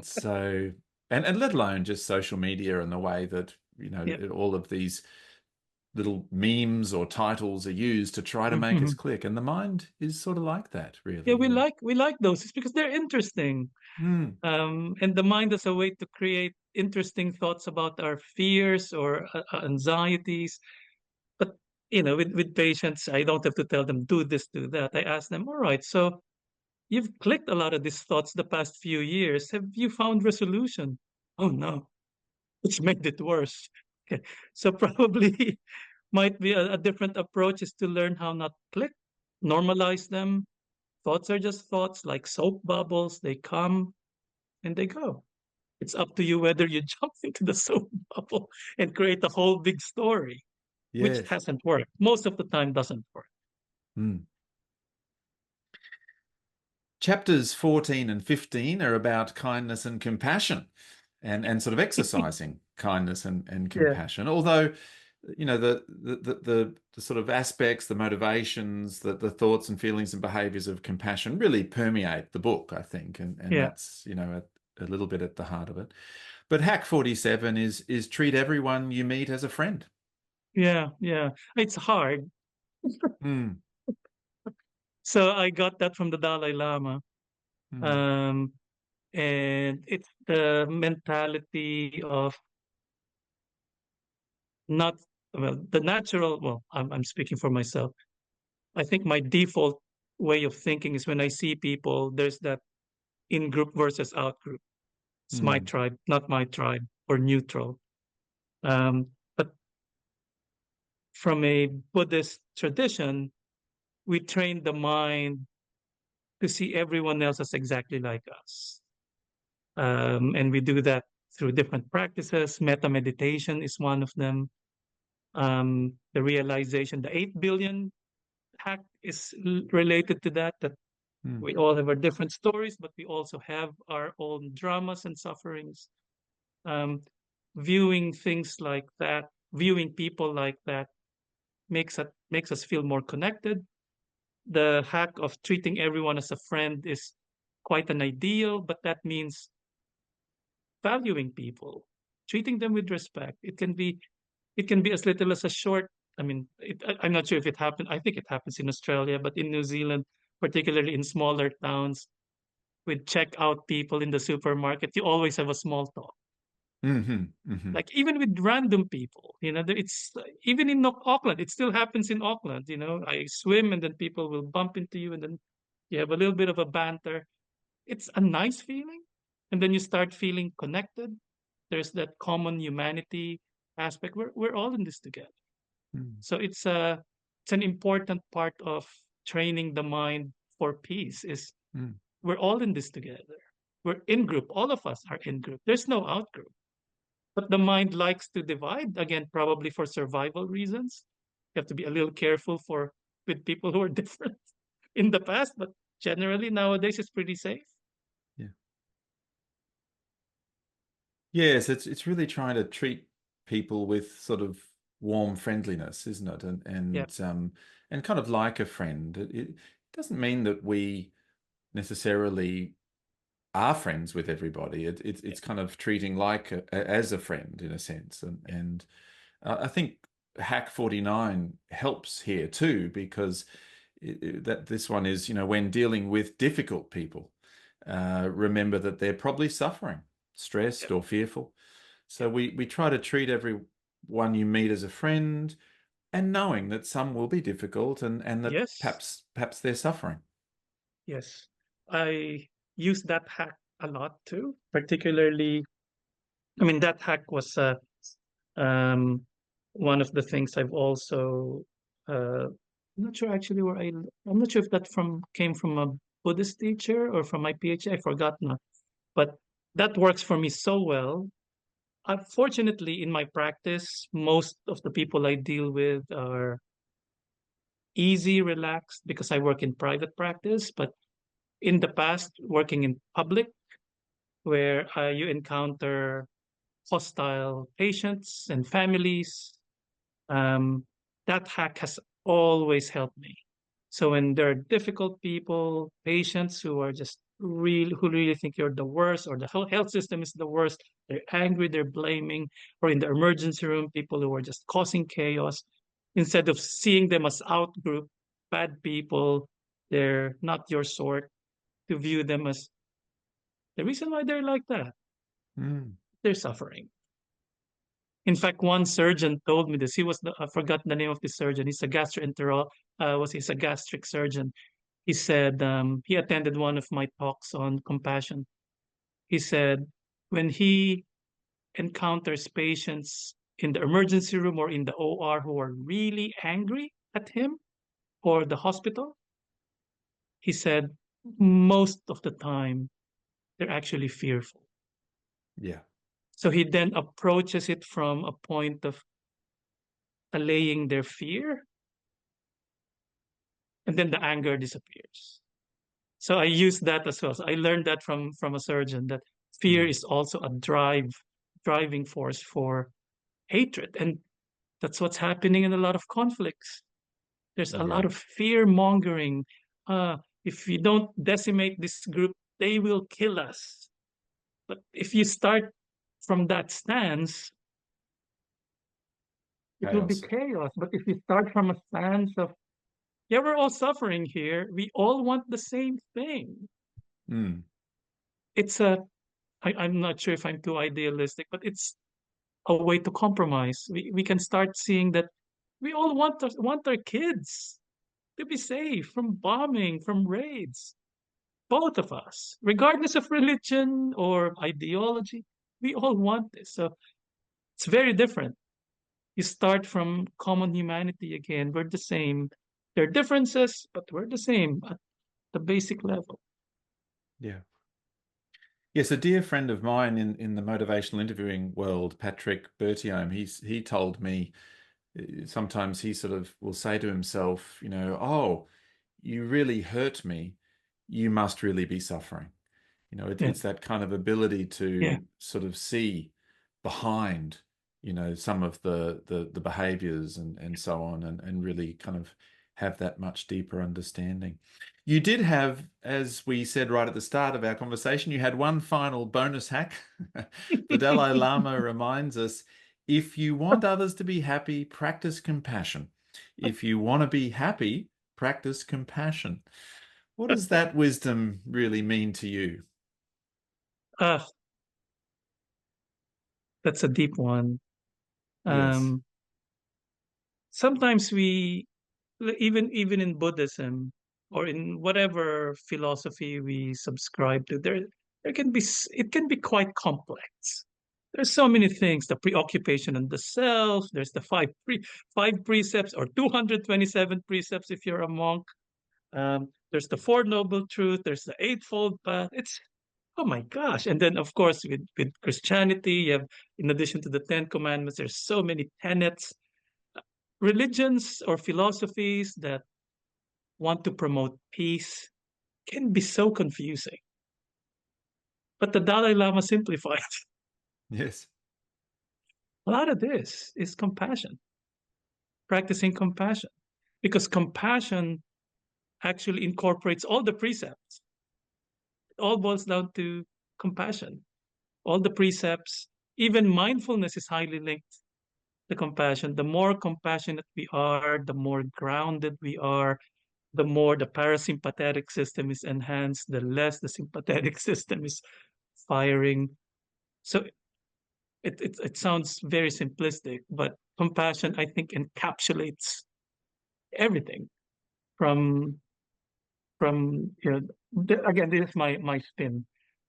So and let alone just social media and the way that Yeah. all of these little memes or titles are used to try to make us Mm-hmm. click, and the mind is sort of like that, Yeah, really. we like those. It's because they're interesting. Mm, And the mind is a way to create interesting thoughts about our fears or anxieties. But with patients, I don't have to tell them do this, do that. I ask them, all right, so you've clicked a lot of these thoughts the past few years. Have you found resolution? Oh no, it's made it worse. Okay, so probably might be a different approach is to learn how not to click, normalize them. Thoughts are just thoughts, like soap bubbles. They come and they go. It's up to you whether you jump into the soap bubble and create a whole big story, which yes. hasn't worked. Most of the time doesn't work. Mm. Chapters 14 and 15 are about kindness and compassion, and sort of exercising kindness and Yeah. compassion. Although, the sort of aspects, the motivations, the thoughts and feelings and behaviors of compassion really permeate the book, I think, and Yeah. that's, a little bit at the heart of it. But hack 47 is treat everyone you meet as a friend. Yeah. Yeah. It's hard. Mm, So I got that from the Dalai Lama. mm, Um, and it's the mentality of not, well, the natural, well, I'm speaking for myself. I think my default way of thinking is when I see people, there's that in group versus out group. It's my mm. tribe, not my tribe, or neutral. But from a Buddhist tradition, we train the mind to see everyone else as exactly like us. And we do that through different practices. Meta meditation is one of them. The realization, the 8 billion hack is related to that, that Mm. we all have our different stories, but we also have our own dramas and sufferings. Um, Viewing things like that, viewing people like that makes us feel more connected. The hack of treating everyone as a friend is quite an ideal, but that means valuing people, treating them with respect. It can be as little as a short. I mean, I'm not sure if it happened. I think it happens in Australia, but in New Zealand, particularly in smaller towns, with checkout people in the supermarket, you always have a small talk. Hmm. Hmm. Like even with random people, it's even in Auckland, it still happens in Auckland. I swim and then people will bump into you, and then you have a little bit of a banter. It's a nice feeling, and then you start feeling connected. There's that common humanity aspect. We're all in this together. Mm. So it's an important part of training the mind for peace. Is Mm. we're all in this together. We're in group. All of us are in group. There's no out group. But the mind likes to divide, again, probably for survival reasons. You have to be a little careful for with people who are different in the past, but generally nowadays it's pretty safe. Yeah. Yes, it's really trying to treat people with sort of warm friendliness, isn't it? Yeah. And kind of like a friend. It doesn't mean that we necessarily are friends with everybody. It's kind of treating like as a friend in a sense. And I think Hack 49 helps here too, because that this one is, when dealing with difficult people, remember that they're probably suffering, Yeah. stressed or fearful. Yeah. So we try to treat everyone you meet as a friend, and knowing that some will be difficult, and that Yes. perhaps they're suffering. Yes. I use that hack a lot too, particularly. I mean, that hack was um, one of the things I've also. I'm not sure actually where I'm not sure if that from came from a Buddhist teacher or from my PhD. I forgot now, but that works for me so well. Fortunately, in my practice, most of the people I deal with are easy, relaxed because I work in private practice. But in the past, working in public, where you encounter hostile patients and families, um, that hack has always helped me. So when there are difficult people, patients who really think you're the worst, or the whole health system is the worst, they're angry, they're blaming, or in the emergency room, people who are just causing chaos, instead of seeing them as out group, bad people, they're not your sort, to view them as the reason why they're like that, Mm. they're suffering. In fact, one surgeon told me this. I forgot the name of the surgeon. He's a he's a gastric surgeon. He said he attended one of my talks on compassion. He said when he encounters patients in the emergency room or in the OR who are really angry at him or the hospital, he said most of the time they're actually fearful. Yeah. So he then approaches it from a point of allaying their fear, and then the anger disappears. So I use that as well. So I learned that from a surgeon, that fear Mm. is also a driving force for hatred, and that's what's happening in a lot of conflicts. There's a lot Yeah. of fear mongering. If you don't decimate this group, they will kill us. But if you start from that stance, it will be Chaos. chaos. But if you start from a stance of, yeah, we're all suffering here, we all want the same thing. Mm. It's I'm not sure if I'm too idealistic, but it's a way to compromise. We can start seeing that we all want our kids to be safe from bombing, from raids. Both of us, regardless of religion or ideology, we all want this. So it's very different. You start from common humanity again. We're the same. There are differences, but we're the same at the basic level. Yeah. Yes, a dear friend of mine in the motivational interviewing world, Patrick Bertiome, he told me sometimes he sort of will say to himself, oh, you really hurt me, you must really be suffering. Yeah, It's that kind of ability yeah, to sort of see behind, some of the behaviors and so on, and really kind of have that much deeper understanding. You did have, as we said right at the start of our conversation, you had one final bonus hack. The Dalai Lama reminds us, if you want others to be happy, practice compassion. If you want to be happy, practice compassion. What does that wisdom really mean to you? ah, that's a deep one. Yes. Um, Sometimes even in Buddhism or in whatever philosophy we subscribe to, there can be it can be quite complex. There's so many things: the preoccupation in the self. There's the five precepts or 227 precepts if you're a monk. There's the Four Noble Truths. There's the Eightfold Path. It's oh my gosh! And then of course with Christianity, you have in addition to the Ten Commandments, there's so many tenets. Religions or philosophies that want to promote peace can be so confusing. But the Dalai Lama simplified Yes. a lot of this is compassion, practicing compassion, because compassion actually incorporates all the precepts. It all boils down to compassion. All the precepts, even mindfulness is highly linked to compassion. The more compassionate we are, the more grounded we are, the more the parasympathetic system is enhanced, the less the sympathetic system is firing. So it sounds very simplistic, but compassion, I think, encapsulates everything from again, this is my spin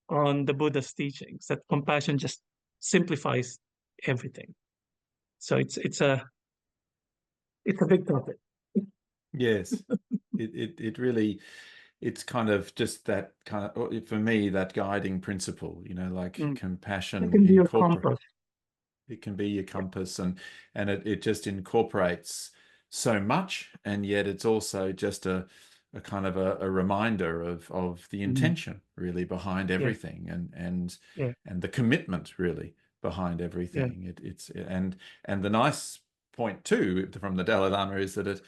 on the Buddha's teachings that compassion just simplifies everything. So it's a big topic. Yes. It really, it's kind of just that kind of, for me, that guiding principle, like Mm. It compassion can be your incorporate. compass. It can be your compass, and it just incorporates so much, and yet it's also just a kind of a reminder of the Mhm. intention really behind Yeah, everything, yeah, and the commitment really behind yeah, everything. And the nice point too from the Dalai Lama is that it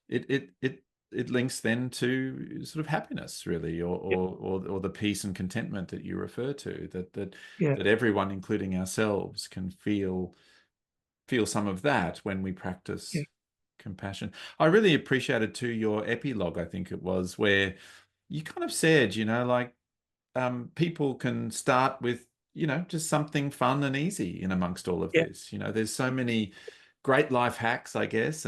it it it links then to sort of happiness really, yeah, or the peace and contentment that you refer to, yeah, that everyone, including ourselves, can feel some of that when we yeah, practice compassion. I really appreciated too your epilogue, I think it was, where you kind of said, like people can start with, just something fun and easy in amongst all of yeah, this. There's so many great life hacks, I guess,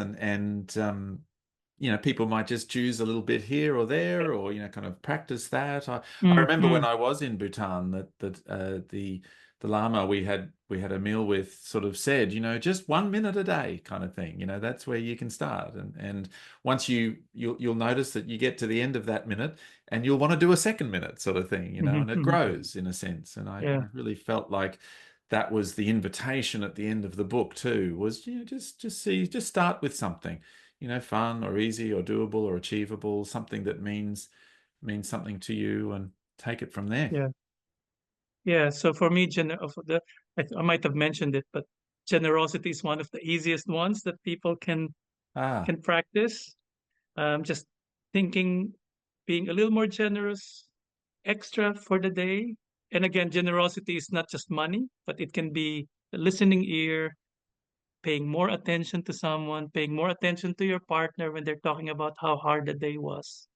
people might just choose a little bit here or there, or kind of practice that. I remember when mm-hmm. I was in Bhutan that the Lama we had a meal with sort of said, just 1 minute a day kind of thing. That's where you can start, and once you'll notice that you get to the end of that minute, and you'll want to do a second minute sort of thing, and it Mm-hmm. grows in a sense. And I, Yeah, I really felt like that was the invitation at the end of the book too, was just start with something, fun or easy or doable or achievable, something that means something to you, and take it from there. yeah, yeah. So for me, I might have mentioned it, but generosity is one of the easiest ones that people Ah, can practice. Just thinking, being a little more generous, extra for the day. And again, generosity is not just money, but it can be a listening ear, paying more attention to someone, paying more attention to your partner when they're talking about how hard the day was,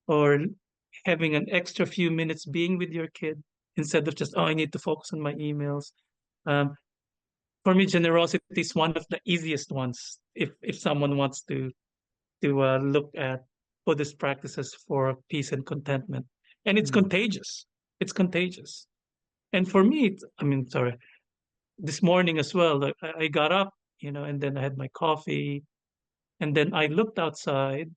or having an extra few minutes being with your kid instead of just, oh, I need to focus on my emails. Um, for me, generosity is one of the easiest ones if someone wants to look at Buddhist practices for peace and contentment. And it's hmm. contagious. It's contagious. And for me, I mean, sorry, this morning as well, like, I got up, and then I had my coffee, and then I looked outside,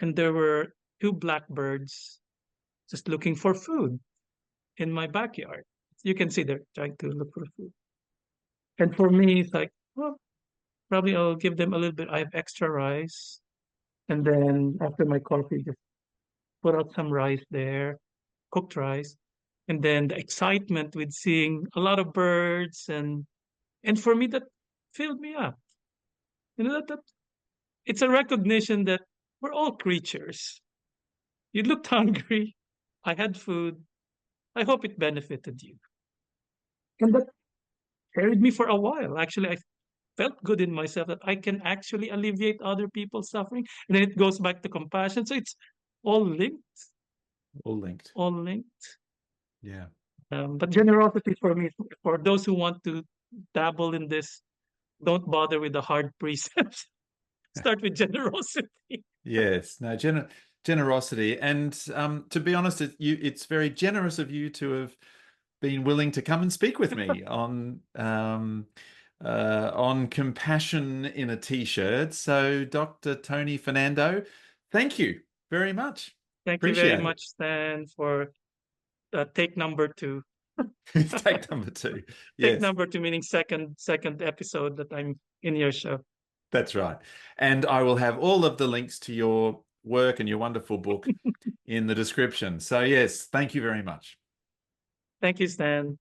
and there were two blackbirds just looking for food in my backyard. You can see they're trying to look for food. And for me, it's like, well, probably I'll give them a little bit. I have extra rice. And then after my coffee, just put out some rice there, cooked rice. And then the excitement with seeing a lot of birds and for me that filled me up. That it's a recognition that we're all creatures. You looked hungry. I had food. I hope it benefited you. And that carried me for a while. Actually, I felt good in myself that I can actually alleviate other people's suffering. And then it goes back to compassion. So it's all linked, All linked. all linked. Yeah. But generosity for me, for those who want to dabble in this, don't bother with the hard precepts. Start with generosity. Yes. No, generosity. And to be honest, it's very generous of you to have been willing to come and speak with me on compassion in a t-shirt. So, Dr. Tony Fernando, thank you very much. Thank you very Appreciate much, Stan, for take number two. it. Take number 2. Take Yes, number two meaning second episode that I'm in your show. that's right. And I will have all of the links to your work and your wonderful book in the description. So, yes, thank you very much. Thank you, Stan.